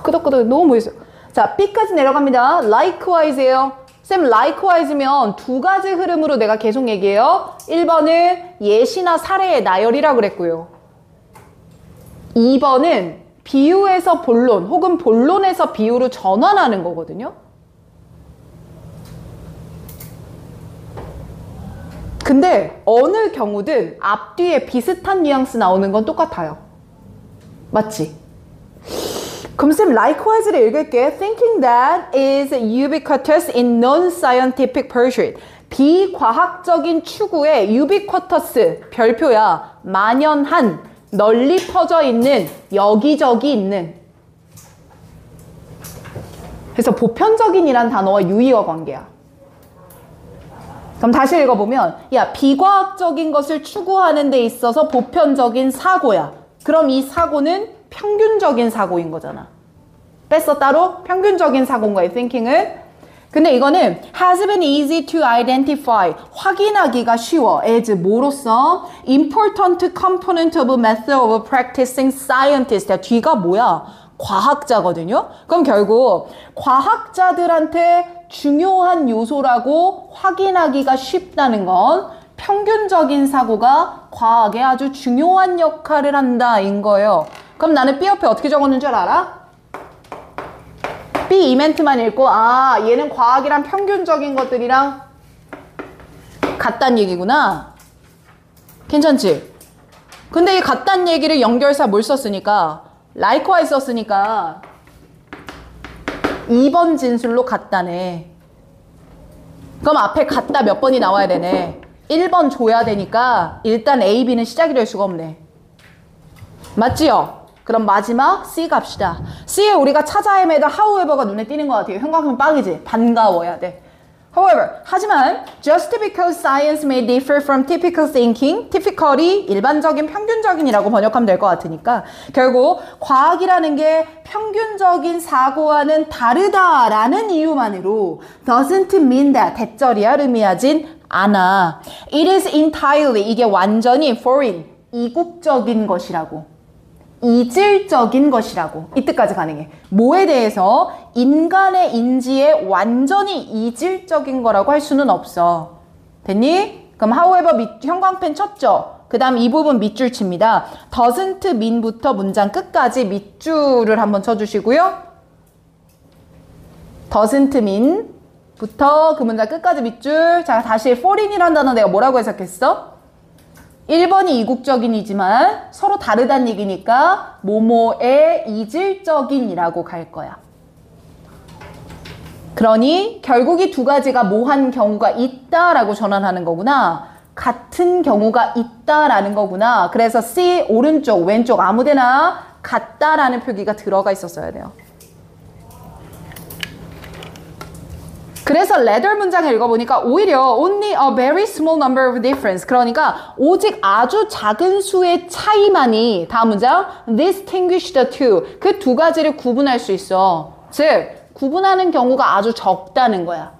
끄덕끄덕 너무 멋있어. 자, B까지 내려갑니다. Likewise예요. 쌤, likewise면 두 가지 흐름으로 내가 계속 얘기해요. 1번은 예시나 사례의 나열이라고 그랬고요. 2번은 비유에서 본론 혹은 본론에서 비유로 전환하는 거거든요. 근데 어느 경우든 앞뒤에 비슷한 뉘앙스 나오는 건 똑같아요. 맞지? 그럼 쌤, likewise를 읽을게. Thinking that is ubiquitous in non-scientific pursuit. 비과학적인 추구에 ubiquitous, 별표야. 만연한, 널리 퍼져 있는, 여기저기 있는. 그래서 보편적인이란 단어와 유의어 관계야. 그럼 다시 읽어보면, 야, 비과학적인 것을 추구하는 데 있어서 보편적인 사고야. 그럼 이 사고는 평균적인 사고인 거잖아. 뺐어 따로? 평균적인 사고인 거야, thinking은. 근데 이거는 has been easy to identify. 확인하기가 쉬워. as 뭐로써? important component of method of practicing scientist. 뒤가 뭐야? 과학자거든요. 그럼 결국 과학자들한테 중요한 요소라고 확인하기가 쉽다는 건 평균적인 사고가 과학에 아주 중요한 역할을 한다인 거예요. 그럼 나는 B 옆에 어떻게 적었는 줄 알아? B 이멘트만 읽고 아 얘는 과학이랑 평균적인 것들이랑 같단 얘기구나. 괜찮지? 근데 이 같단 얘기를 연결사 뭘 썼으니까 likewise 썼으니까 2번 진술로 같다네. 그럼 앞에 같다 몇 번이 나와야 되네. 1번 줘야 되니까 일단 A, B는 시작이 될 수가 없네. 맞지요? 그럼 마지막 C 갑시다. C에 우리가 찾아 헤매다 however가 눈에 띄는 것 같아요. 형광펜 빵이지? 반가워야 돼. However, 하지만 just because science may differ from typical thinking, typical이 일반적인 평균적인이라고 번역하면 될 것 같으니까 결국 과학이라는 게 평균적인 사고와는 다르다라는 이유만으로 doesn't mean that 대절이야 의미하진 않아. It is entirely 이게 완전히 foreign 이국적인 것이라고. 이질적인 것이라고. 이 뜻까지 가능해. 뭐에 대해서 인간의 인지에 완전히 이질적인 거라고 할 수는 없어. 됐니? 그럼 however 형광펜 쳤죠? 그 다음 이 부분 밑줄 칩니다. doesn't mean부터 문장 끝까지 밑줄을 한번 쳐주시고요. doesn't mean부터 그 문장 끝까지 밑줄. 자, 다시 foreign이라는 단어 내가 뭐라고 해석했어? 1번이 이국적인이지만 서로 다르다는 얘기니까 뭐뭐의 이질적인이라고 갈 거야. 그러니 결국 이 두 가지가 뭐한 경우가 있다라고 전환하는 거구나. 같은 경우가 있다라는 거구나. 그래서 C 오른쪽 왼쪽 아무데나 같다라는 표기가 들어가 있었어야 돼요. 그래서 letter 문장을 읽어보니까 오히려 only a very small number of difference. 그러니까 오직 아주 작은 수의 차이만이 다음 문장 distinguish the two. 그 두 가지를 구분할 수 있어. 즉 구분하는 경우가 아주 적다는 거야.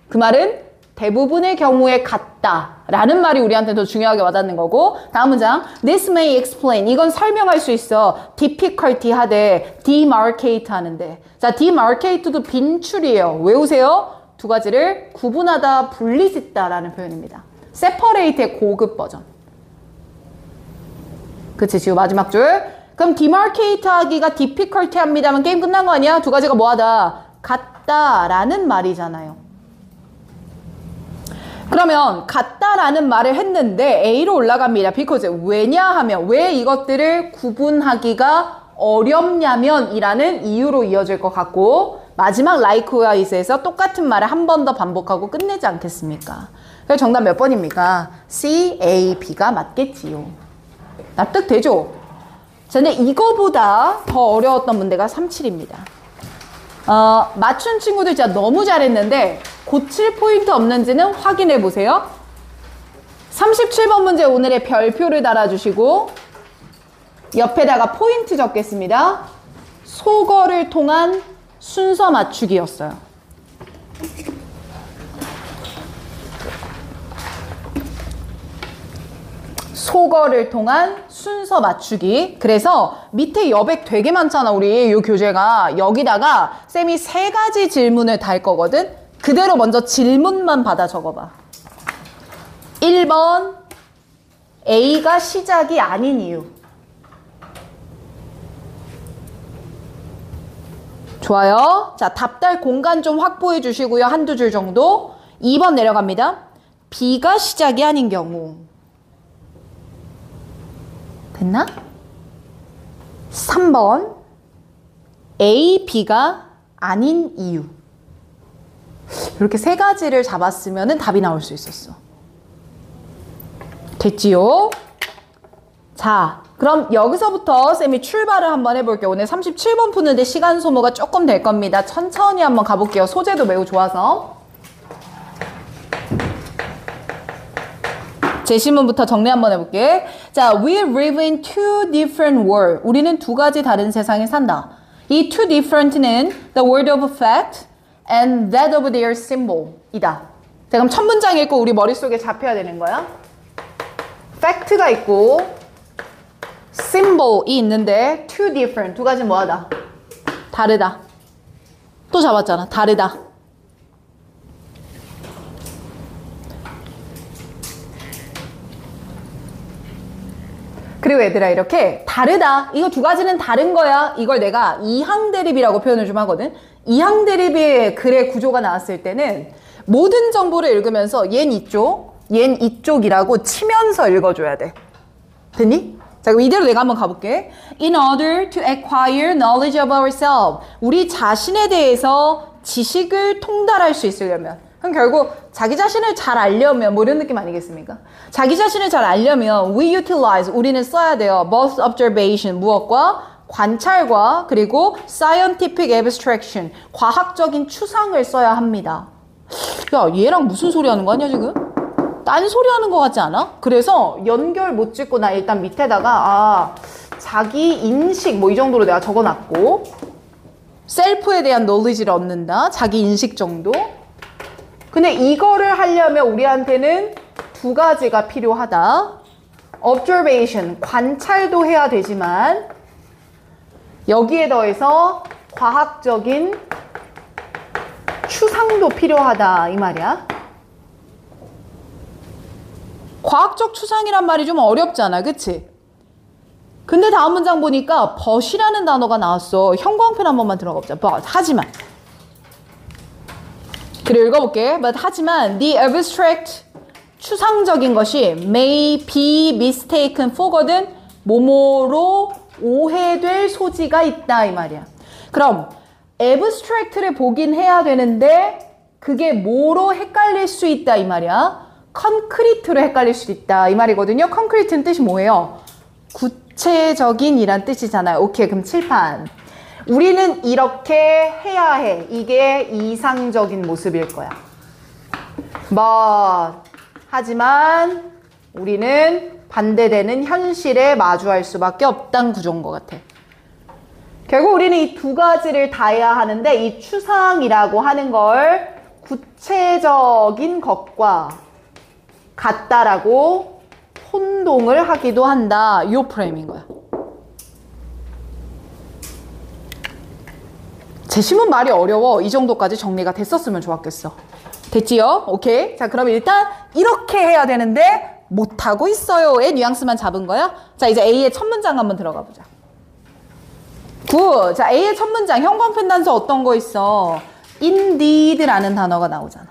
그 말은 대부분의 경우에 같다라는 말이 우리한테 더 중요하게 와닿는 거고 다음 문장 this may explain. 이건 설명할 수 있어. difficulty 하되 demarcate 하는데 자 demarcate도 빈출이에요. 외우세요. 두 가지를 구분하다, 분리짓다라는 표현입니다. separate의 고급 버전. 그치, 지금 마지막 줄. 그럼 demarcate 하기가 difficulty 합니다면 게임 끝난 거 아니야? 두 가지가 뭐하다? 같다라는 말이잖아요. 그러면 같다라는 말을 했는데 A로 올라갑니다. because 왜냐하면 왜 이것들을 구분하기가 어렵냐면 이라는 이유로 이어질 것 같고 마지막 likewise에서 똑같은 말을 한 번 더 반복하고 끝내지 않겠습니까? 그래서 정답 몇 번입니까? C, A, B가 맞겠지요. 납득되죠? 자, 근데 이거보다 더 어려웠던 문제가 37입니다. 맞춘 친구들 진짜 너무 잘했는데 고칠 포인트 없는지는 확인해 보세요. 37번 문제 오늘의 별표를 달아주시고 옆에다가 포인트 적겠습니다. 소거를 통한 순서 맞추기였어요. 소거를 통한 순서 맞추기. 그래서 밑에 여백 되게 많잖아 우리 이 교재가. 여기다가 쌤이 3가지 질문을 달 거거든. 그대로 먼저 질문만 받아 적어봐. 1번 A가 시작이 아닌 이유. 좋아요. 자, 답달 공간 좀 확보해 주시고요. 한두 줄 정도. 2번 내려갑니다. B가 시작이 아닌 경우. 됐나? 3번 A, B가 아닌 이유. 이렇게 3가지를 잡았으면 답이 나올 수 있었어. 됐지요? 자, 그럼 여기서부터 쌤이 출발을 한번 해볼게요. 오늘 37번 푸는데 시간 소모가 조금 될 겁니다. 천천히 한번 가볼게요. 소재도 매우 좋아서. 제시문부터 정리 한번 해볼게. 자, we live in two different worlds. 우리는 두 가지 다른 세상에 산다. 이 two different는 the world of fact, and that of their symbol 이다. 자, 그럼 첫 문장 읽고 우리 머릿속에 잡혀야 되는 거야. fact가 있고 symbol이 있는데 two different 두 가지 뭐하다? 다르다. 또 잡았잖아. 다르다. 그리고 얘들아 이렇게 다르다. 이거 두 가지는 다른 거야. 이걸 내가 이항 대립이라고 표현을 좀 하거든. 이항 대립의 글의 구조가 나왔을 때는 모든 정보를 읽으면서 얜 이쪽, 얜 이쪽이라고 치면서 읽어줘야 돼. 됐니? 자, 그럼 이대로 내가 한번 가볼게. In order to acquire knowledge of ourselves. 우리 자신에 대해서 지식을 통달할 수 있으려면. 그럼 결국 자기 자신을 잘 알려면 뭐 이런 느낌 아니겠습니까? 자기 자신을 잘 알려면 we utilize, 우리는 써야 돼요. both observation, 무엇과? 관찰과 그리고 scientific abstraction, 과학적인 추상을 써야 합니다. 야, 얘랑 무슨 소리 하는 거 아니야 지금? 딴 소리 하는 거 같지 않아? 그래서 연결 못 짓고 나 일단 밑에다가 자기 인식 뭐 이 정도로 내가 적어놨고 셀프에 대한 knowledge를 얻는다. 자기 인식 정도. 근데 이거를 하려면 우리한테는 두 가지가 필요하다. observation, 관찰도 해야 되지만 여기에 더해서 과학적인 추상도 필요하다 이 말이야. 과학적 추상이란 말이 좀 어렵잖아, 그치? 근데 다음 문장 보니까 but이라는 단어가 나왔어. 형광펜 한 번만 들어가 보자. but, 하지만. 그래 읽어볼게. but 하지만 the abstract 추상적인 것이 may be mistaken for거든. 뭐뭐로 오해될 소지가 있다 이 말이야. 그럼 abstract를 보긴 해야 되는데 그게 뭐로 헷갈릴 수 있다 이 말이야. concrete로 헷갈릴 수 있다 이 말이거든요. concrete는 뜻이 뭐예요? 구체적인 이란 뜻이잖아요. 오케이, 그럼 칠판. 우리는 이렇게 해야 해. 이게 이상적인 모습일 거야. but 하지만 우리는 반대되는 현실에 마주할 수밖에 없다는 구조인 것 같아. 결국 우리는 이 두 가지를 다 해야 하는데 이 추상이라고 하는 걸 구체적인 것과 같다라고 혼동을 하기도 한다. 이 프레임인 거야. 제시문 말이 어려워. 이 정도까지 정리가 됐었으면 좋았겠어. 됐지요? 오케이. 자, 그럼 일단 이렇게 해야 되는데 못하고 있어요의 뉘앙스만 잡은 거야. 자, 이제 A의 첫 문장 한번 들어가 보자. 굿. 자, A의 첫 문장 형광펜 단서 어떤 거 있어? indeed라는 단어가 나오잖아.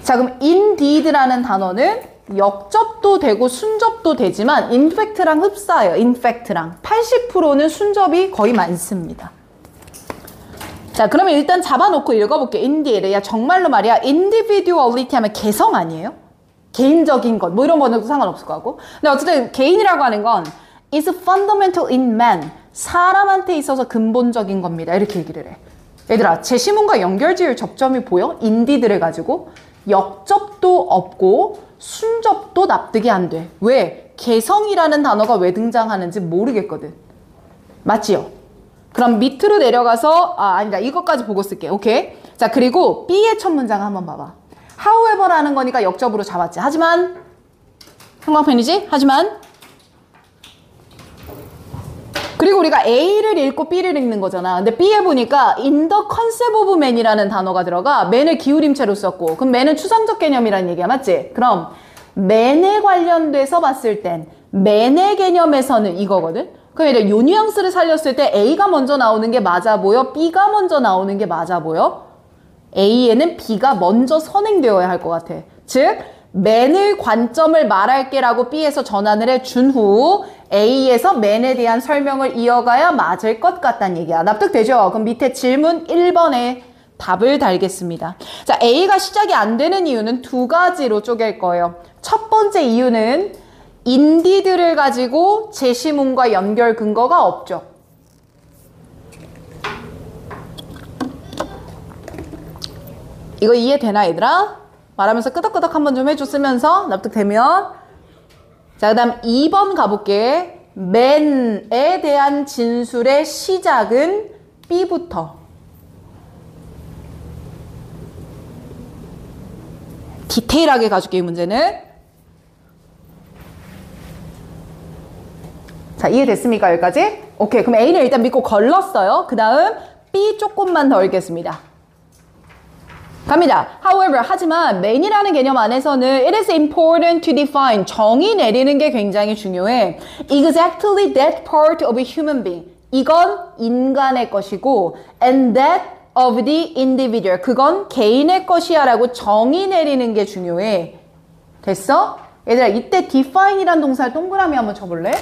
자, 그럼 indeed라는 단어는 역접도 되고 순접도 되지만 in fact랑 흡사해요. in fact랑 80%는 순접이 거의 많습니다. 자, 그러면 일단 잡아놓고 읽어볼게. indeed. 야, 정말로 말이야. individuality 하면 개성 아니에요? 개인적인 것. 뭐 이런 거는 상관없을 거고. 근데 어쨌든 개인이라고 하는 건 is fundamental in man. 사람한테 있어서 근본적인 겁니다. 이렇게 얘기를 해. 얘들아, 제시문과 연결지을 접점이 보여? indeed를 가지고 역접도 없고 순접도 납득이 안 돼. 왜? 개성이라는 단어가 왜 등장하는지 모르겠거든. 맞지요? 그럼 밑으로 내려가서 아니다. 이것까지 보고 쓸게. 오케이? 자, 그리고 B의 첫 문장 한번 봐봐. however라는 거니까 역접으로 잡았지. 하지만 형광펜이지? 하지만 그리고 우리가 A를 읽고 B를 읽는 거잖아. 근데 B에 보니까 in the concept of man이라는 단어가 들어가. man을 기울임체로 썼고 그럼 man은 추상적 개념이라는 얘기야. 맞지? 그럼 man에 관련돼서 봤을 땐 man의 개념에서는 이거거든. 그럼 이제 요 뉘앙스를 살렸을 때 A가 먼저 나오는 게 맞아 보여? B가 먼저 나오는 게 맞아 보여? A에는 B가 먼저 선행되어야 할 것 같아. 즉 man을 관점을 말할게 라고 B에서 전환을 해준 후 A에서 man에 대한 설명을 이어가야 맞을 것 같다는 얘기야. 납득되죠? 그럼 밑에 질문 1번에 답을 달겠습니다. 자, A가 시작이 안 되는 이유는 두 가지로 쪼갤 거예요. 첫 번째 이유는 indeed를 가지고 제시문과 연결 근거가 없죠. 이거 이해되나 얘들아? 말하면서 끄덕끄덕 한번 좀 해줬으면서 납득되면 자, 그 다음 2번 가볼게. man에 대한 진술의 시작은 B부터 디테일하게 가줄게 이 문제는. 자, 이해됐습니까? 여기까지? 오케이. 그럼 A는 일단 믿고 걸렀어요. 그 다음 B 조금만 더 읽겠습니다. 갑니다. However, 하지만 main이라는 개념 안에서는 it is important to define, 정의 내리는 게 굉장히 중요해. Exactly that part of a human being. 이건 인간의 것이고 and that of the individual. 그건 개인의 것이야 라고 정의 내리는 게 중요해. 됐어? 얘들아, 이때 define이란 동사를 동그라미 한번 쳐볼래?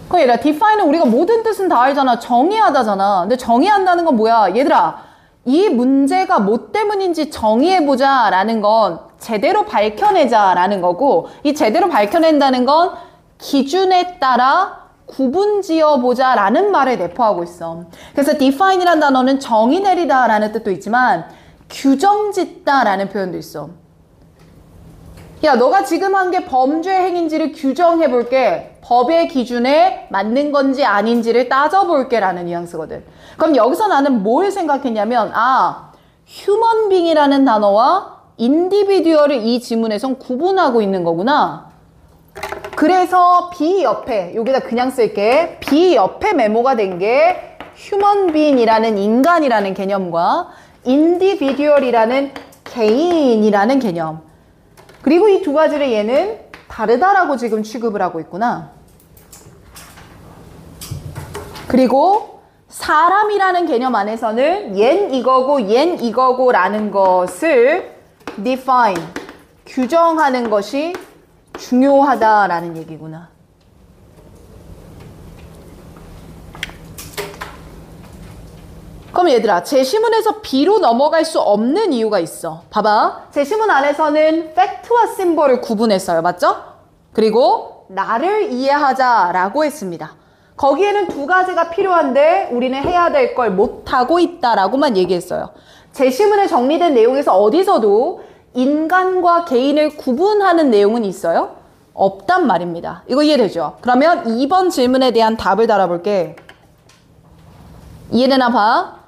그럼 얘들아, define은 우리가 모든 뜻은 다 알잖아. 정의하다잖아. 근데 정의한다는 건 뭐야? 얘들아, 이 문제가 뭐 때문인지 정의해보자 라는 건 제대로 밝혀내자 라는 거고, 이 제대로 밝혀낸다는 건 기준에 따라 구분 지어보자 라는 말을 내포하고 있어. 그래서 define이란 단어는 정의 내리다 라는 뜻도 있지만 규정 짓다 라는 표현도 있어. 야, 너가 지금 한 게 범죄 행위인지를 규정해 볼게. 법의 기준에 맞는 건지 아닌지를 따져볼게 라는 뉘앙스거든. 그럼 여기서 나는 뭘 생각했냐면, human being이라는 단어와 individual을 이 지문에선 구분하고 있는 거구나. 그래서 B 옆에, 여기다 그냥 쓸게. B 옆에 메모가 된 게 human being이라는 인간이라는 개념과 individual이라는 개인이라는 개념. 그리고 이 두 가지를 얘는 다르다라고 지금 취급을 하고 있구나. 그리고 사람이라는 개념 안에서는 얜 이거고 얜 이거고 라는 것을 define, 규정하는 것이 중요하다라는 얘기구나. 그럼 얘들아, 제시문에서 B로 넘어갈 수 없는 이유가 있어. 봐봐. 제시문 안에서는 팩트와 심볼을 구분했어요. 맞죠? 그리고 나를 이해하자라고 했습니다. 거기에는 두 가지가 필요한데 우리는 해야 될 걸 못하고 있다라고만 얘기했어요. 제시문에 정리된 내용에서 어디서도 인간과 개인을 구분하는 내용은 있어요? 없단 말입니다. 이거 이해되죠? 그러면 2번 질문에 대한 답을 달아볼게. 이해되나 봐.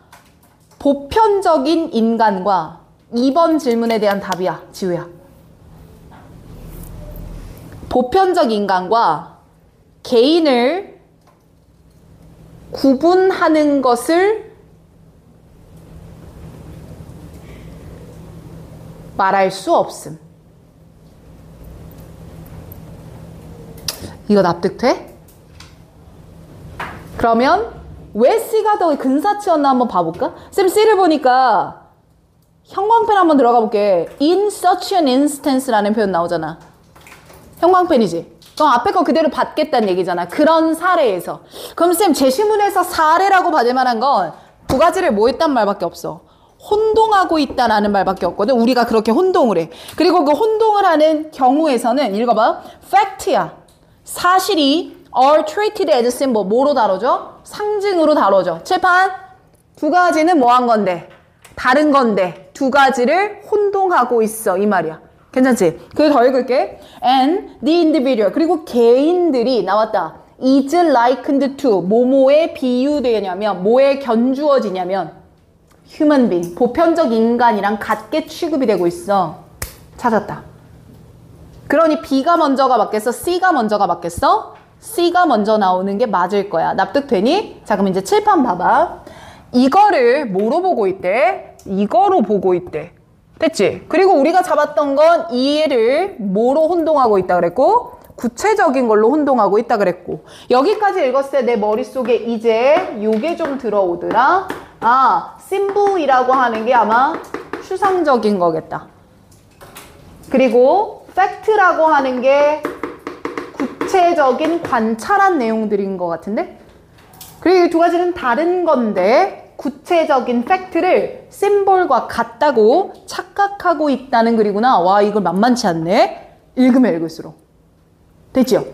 보편적인 인간과 2번 질문에 대한 답이야, 지우야. 보편적 인간과 개인을 구분하는 것을 말할 수 없음. 이거 납득돼? 그러면 왜 C가 더 근사치였나 한번 봐볼까? 쌤 C를 보니까 형광펜 한번 들어가 볼게. In such an instance라는 표현 나오잖아. 형광펜이지? 그럼 앞에 거 그대로 받겠다는 얘기잖아. 그런 사례에서. 그럼 쌤 제시문에서 사례라고 받을 만한 건 두 가지를 뭐 했단 말밖에 없어. 혼동하고 있다라는 말밖에 없거든. 우리가 그렇게 혼동을 해. 그리고 그 혼동을 하는 경우에서는 읽어봐. fact야. 사실이 are treated as symbol. 뭐로 다뤄져? 상징으로 다뤄져. 칠판 두 가지는 뭐 한 건데? 다른 건데 두 가지를 혼동하고 있어. 이 말이야. 괜찮지? 그걸 더 읽을게. And the individual. 그리고 개인들이 나왔다. is likened to. 뭐뭐에 비유되냐면 뭐에 견주어지냐면 human being. 보편적 인간이랑 같게 취급이 되고 있어. 찾았다. 그러니 B가 먼저가 맞겠어? C가 먼저가 맞겠어? C가 먼저 나오는 게 맞을 거야. 납득되니? 자, 그럼 이제 칠판 봐봐. 이거를 뭐로 보고 있대? 이거로 보고 있대. 됐지? 그리고 우리가 잡았던 건 이해를 뭐로 혼동하고 있다 그랬고 구체적인 걸로 혼동하고 있다 그랬고 여기까지 읽었을 때 내 머릿속에 이제 요게 좀 들어오더라. 심볼이라고 하는 게 아마 추상적인 거겠다. 그리고 팩트라고 하는 게 구체적인 관찰한 내용들인 것 같은데? 그리고 이 두 가지는 다른 건데 구체적인 팩트를 심볼과 같다고 착각하고 있다는 글이구나. 와, 이걸 만만치 않네. 읽으면 읽을수록. 됐죠?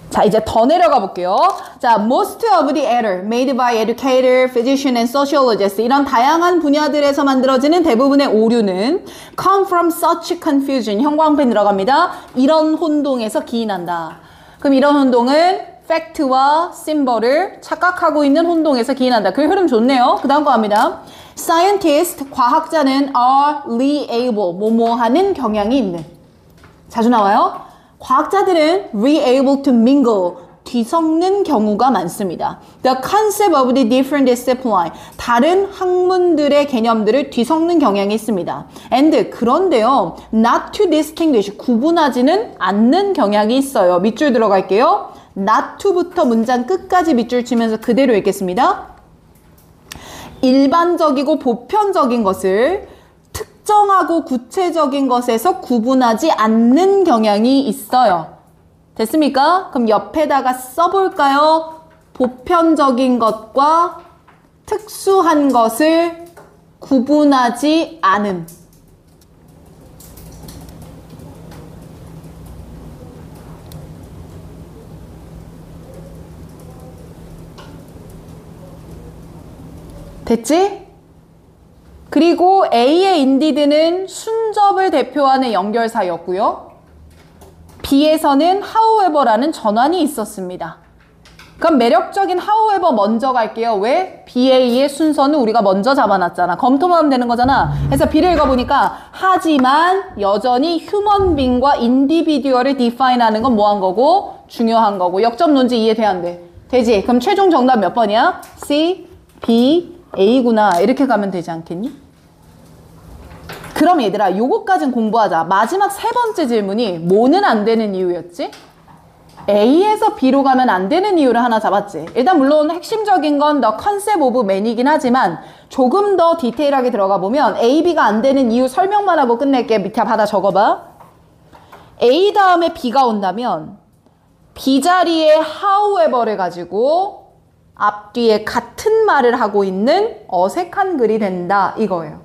자, 이제 더 내려가 볼게요. 자, most of the error made by educator, physician, and sociologist 이런 다양한 분야들에서 만들어지는 대부분의 오류는 come from such confusion. 형광펜 들어갑니다. 이런 혼동에서 기인한다. 그럼 이런 혼동은 팩트와 심벌을 착각하고 있는 혼동에서 기인한다. 그 흐름 좋네요. 그 다음 거 합니다. Scientist, 과학자는 are liable, 뭐뭐하는 경향이 있는. 자주 나와요. 과학자들은 liable to mingle, 뒤섞는 경우가 많습니다. The concept of the different discipline, 다른 학문들의 개념들을 뒤섞는 경향이 있습니다. And, 그런데요, not to distinguish, 구분하지는 않는 경향이 있어요. 밑줄 들어갈게요. not to부터 문장 끝까지 밑줄 치면서 그대로 읽겠습니다. 일반적이고 보편적인 것을 특정하고 구체적인 것에서 구분하지 않는 경향이 있어요. 됐습니까? 그럼 옆에다가 써볼까요? 보편적인 것과 특수한 것을 구분하지 않음. 됐지? 그리고 A의 indeed는 순접을 대표하는 연결사였고요. B에서는 however라는 전환이 있었습니다. 그럼 매력적인 however 먼저 갈게요. 왜? BA의 순서는 우리가 먼저 잡아놨잖아. 검토만 하면 되는 거잖아. 그래서 B를 읽어보니까 하지만 여전히 human being과 individual을 define하는 건 뭐 한 거고? 중요한 거고. 역점 논지 이해돼야 안 돼? 되지? 그럼 최종 정답 몇 번이야? C, B, A구나. 이렇게 가면 되지 않겠니? 그럼 얘들아, 요거까진 공부하자. 마지막 세 번째 질문이 뭐는 안 되는 이유였지? A에서 B로 가면 안 되는 이유를 하나 잡았지. 일단 물론 핵심적인 건 the concept of man이긴 하지만 조금 더 디테일하게 들어가 보면 A, B가 안 되는 이유 설명만 하고 끝낼게. 밑에 받아 적어봐. A 다음에 B가 온다면 B 자리에 however를 가지고 앞뒤에 같은 말을 하고 있는 어색한 글이 된다. 이거예요.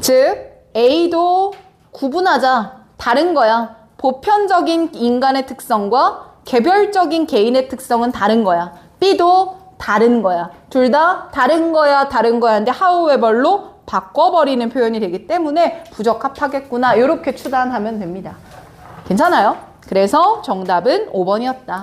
즉 A도 구분하자. 다른 거야. 보편적인 인간의 특성과 개별적인 개인의 특성은 다른 거야. B도 다른 거야. 둘 다 다른 거야, 다른 거야. 근데 however로 바꿔버리는 표현이 되기 때문에 부적합하겠구나. 이렇게 추단하면 됩니다. 괜찮아요? 그래서 정답은 5번이었다.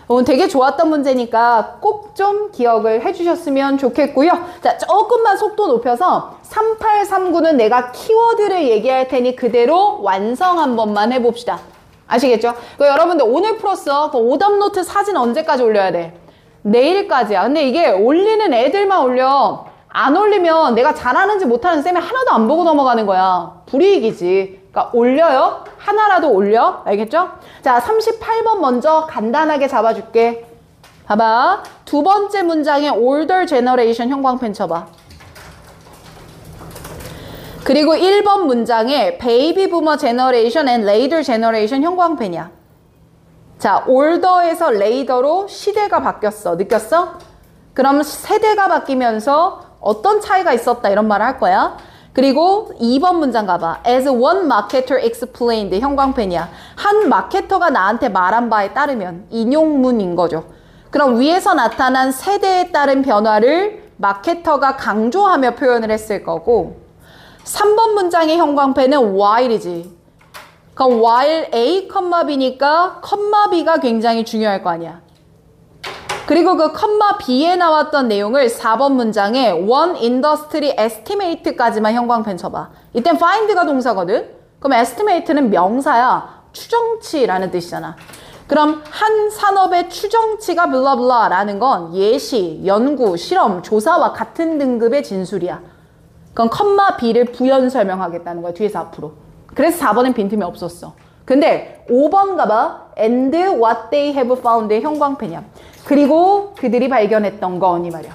오늘 되게 좋았던 문제니까 꼭 좀 기억을 해주셨으면 좋겠고요. 자, 조금만 속도 높여서 3839는 내가 키워드를 얘기할 테니 그대로 완성 한 번만 해봅시다. 아시겠죠? 여러분들 오늘 풀었어. 그 오답노트 사진 언제까지 올려야 돼? 내일까지야. 근데 이게 올리는 애들만 올려. 안 올리면 내가 잘하는지 못하는지 쌤이 하나도 안 보고 넘어가는 거야. 불이익이지. 그러니까 올려요. 하나라도 올려. 알겠죠? 자, 38번 먼저 간단하게 잡아줄게. 봐봐. 두 번째 문장에 older generation 형광펜 쳐봐. 그리고 1번 문장에 baby boomer generation and later generation 형광펜이야. 자, older에서 later로 시대가 바뀌었어. 느꼈어? 그럼 세대가 바뀌면서 어떤 차이가 있었다 이런 말을 할 거야. 그리고 2번 문장 가봐. As one marketer explained. 형광펜이야. 한 마케터가 나한테 말한 바에 따르면 인용문인 거죠. 그럼 위에서 나타난 세대에 따른 변화를 마케터가 강조하며 표현을 했을 거고 3번 문장의 형광펜은 while이지. 그럼 while A, B니까 B가 굉장히 중요할 거 아니야. 그리고 그 B에 나왔던 내용을 4번 문장에 one industry estimate까지만 형광펜 쳐봐. 이땐 find가 동사거든. 그럼 estimate는 명사야. 추정치라는 뜻이잖아. 그럼 한 산업의 추정치가 블라블라라는 건 예시, 연구, 실험, 조사와 같은 등급의 진술이야. 그건 B를 부연 설명하겠다는 거야. 뒤에서 앞으로. 그래서 4번엔 빈틈이 없었어. 근데 5번 가봐. And what they have found의 형광펜이야. 그리고 그들이 발견했던 건 이 말이야.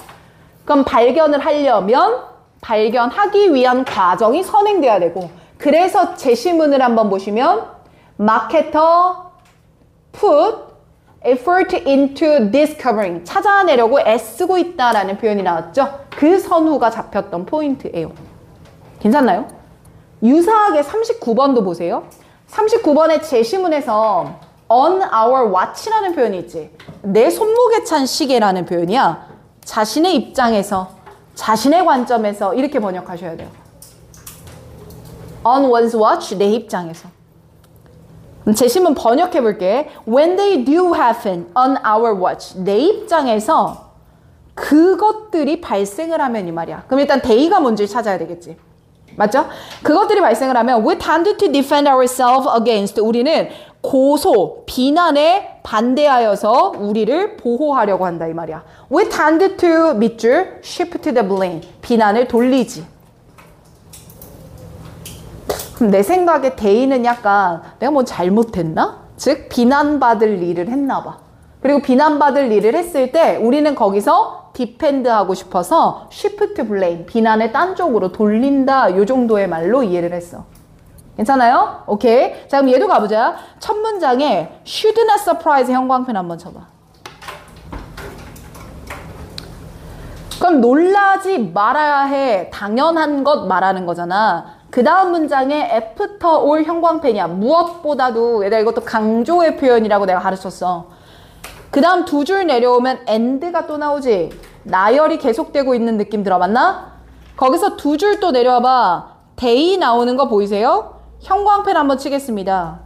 그럼 발견을 하려면 발견하기 위한 과정이 선행돼야 되고 그래서 제시문을 한번 보시면 마케터 put effort into discovering 찾아내려고 애쓰고 있다라는 표현이 나왔죠. 그 선후가 잡혔던 포인트예요. 괜찮나요? 유사하게 39번도 보세요. 39번의 제시문에서 on our watch라는 표현이 있지. 내 손목에 찬 시계라는 표현이야. 자신의 입장에서, 자신의 관점에서 이렇게 번역하셔야 돼요. on one's watch, 내 입장에서. 제시문 번역해 볼게. When they do happen on our watch. 내 입장에서 그것들이 발생을 하면 이 말이야. 그럼 일단 day가 뭔지 찾아야 되겠지. 맞죠? 그것들이 발생을 하면 we tend to defend ourselves against. 우리는 고소, 비난에 반대하여서 우리를 보호하려고 한다 이 말이야. We tend to 밑줄 shift the blame. 비난을 돌리지. 그럼 내 생각에 day는 약간 내가 뭐 잘못했나? 즉 비난받을 일을 했나 봐. 그리고 비난받을 일을 했을 때 우리는 거기서 defend 하고 싶어서 shift blame, 비난을 딴 쪽으로 돌린다. 요 정도의 말로 이해를 했어. 괜찮아요? 오케이. 자, 그럼 얘도 가보자. 첫 문장에 should not surprise 형광펜 한번 쳐봐. 그럼 놀라지 말아야 해. 당연한 것 말하는 거잖아. 그 다음 문장에 after all 형광펜이야. 무엇보다도 얘들아 이것도 강조의 표현이라고 내가 가르쳤어. 그 다음 두 줄 내려오면 and가 또 나오지. 나열이 계속되고 있는 느낌 들어봤나? 거기서 두 줄 또 내려와봐. they 나오는 거 보이세요? 형광펜 한번 치겠습니다.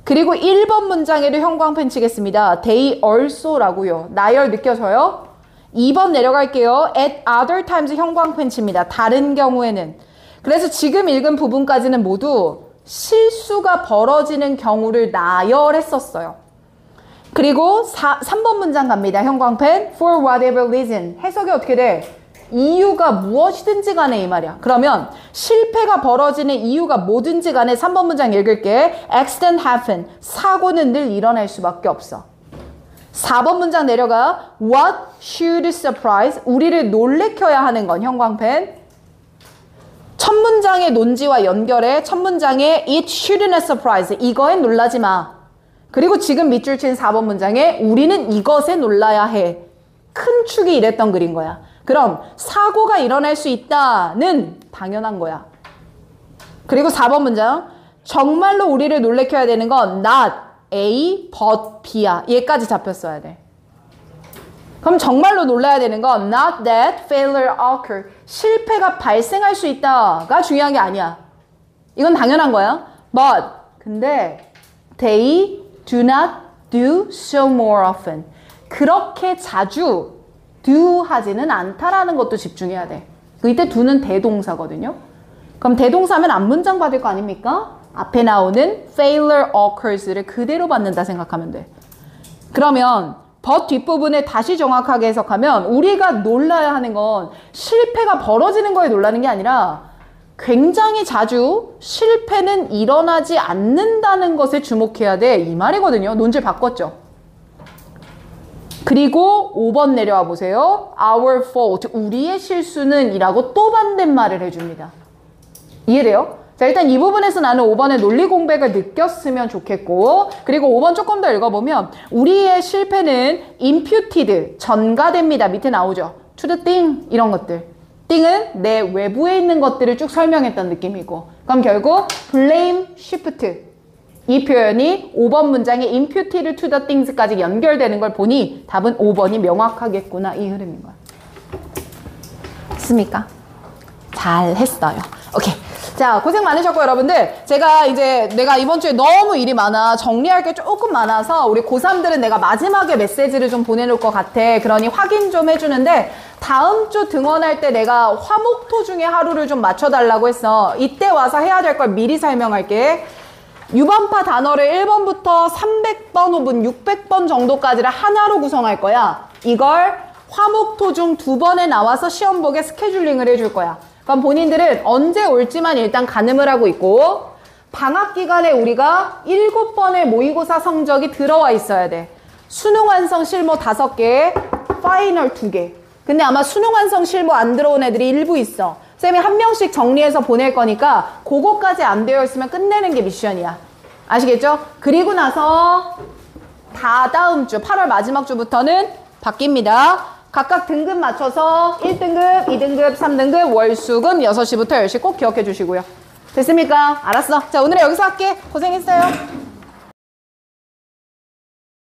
그리고 1번 문장에도 형광펜 치겠습니다. they also라고요. 나열 느껴져요? 2번 내려갈게요. at other times 형광펜 칩니다. 다른 경우에는. 그래서 지금 읽은 부분까지는 모두 실수가 벌어지는 경우를 나열했었어요. 그리고 3번 문장 갑니다. 형광펜 for whatever reason. 해석이 어떻게 돼? 이유가 무엇이든지 간에 이 말이야. 그러면 실패가 벌어지는 이유가 뭐든지 간에 3번 문장 읽을게. accident happen. 사고는 늘 일어날 수밖에 없어. 4번 문장 내려가. what should surprise. 우리를 놀래켜야 하는 건 형광펜. 첫 문장의 논지와 연결해. 첫 문장에 it should not surprise. 이거엔 놀라지 마. 그리고 지금 밑줄 친 4번 문장에 우리는 이것에 놀라야 해. 큰 축이 이랬던 글인 거야. 그럼 사고가 일어날 수 있다는 당연한 거야. 그리고 4번 문장 정말로 우리를 놀래켜야 되는 건 not A but B야. 얘까지 잡혔어야 돼. 그럼 정말로 놀라야 되는 건 not that failure occur. 실패가 발생할 수 있다가 중요한 게 아니야. 이건 당연한 거야. But 근데 they do not do so more often. 그렇게 자주 do 하지는 않다라는 것도 집중해야 돼. 이때 do는 대동사거든요. 그럼 대동사면 앞문장 받을 거 아닙니까? 앞에 나오는 failure occurs를 그대로 받는다 생각하면 돼. 그러면 but 뒷부분에 다시 정확하게 해석하면 우리가 놀라야 하는 건 실패가 벌어지는 거에 놀라는 게 아니라 굉장히 자주 실패는 일어나지 않는다는 것에 주목해야 돼. 이 말이거든요. 논지를 바꿨죠. 그리고 5번 내려와 보세요. Our fault. 우리의 실수는 이라고 또 반대말을 해줍니다. 이해돼요? 자, 일단 이 부분에서 나는 5번의 논리 공백을 느꼈으면 좋겠고, 그리고 5번 조금 더 읽어보면 우리의 실패는 imputed, 전가됩니다. 밑에 나오죠. to the thing, 이런 것들. thing은 내 외부에 있는 것들을 쭉 설명했던 느낌이고, 그럼 결국 blame, shift 이 표현이 5번 문장에 imputed to the things까지 연결되는 걸 보니 답은 5번이 명확하겠구나, 이 흐름인 거야. 됐습니까? 잘 했어요. 오케이. 자, 고생 많으셨고 여러분들, 제가 이제 내가 이번 주에 너무 일이 많아, 정리할 게 조금 많아서 우리 고3들은 내가 마지막에 메시지를 좀 보내놓을 것 같아. 그러니 확인 좀 해주는데, 다음 주 등원할 때 내가 화목토 중에 하루를 좀 맞춰달라고 했어. 이때 와서 해야 될 걸 미리 설명할게. 유번파 단어를 1번부터 300번 혹은 600번 정도까지를 하나로 구성할 거야. 이걸 화목토 중 2번에 나와서 시험 보게 스케줄링을 해줄 거야. 그럼 본인들은 언제 올지만 일단 가늠을 하고 있고, 방학 기간에 우리가 7번의 모의고사 성적이 들어와 있어야 돼. 수능 완성 실무 5개, 파이널 2개. 근데 아마 수능 완성 실무 안 들어온 애들이 일부 있어. 쌤이 한 명씩 정리해서 보낼 거니까 그거까지 안 되어 있으면 끝내는 게 미션이야. 아시겠죠? 그리고 나서 다다음 주 8월 마지막 주부터는 바뀝니다. 각각 등급 맞춰서 1등급, 2등급, 3등급, 월수금 6시부터 10시 꼭 기억해 주시고요. 됐습니까? 알았어. 자, 오늘은 여기서 할게. 고생했어요.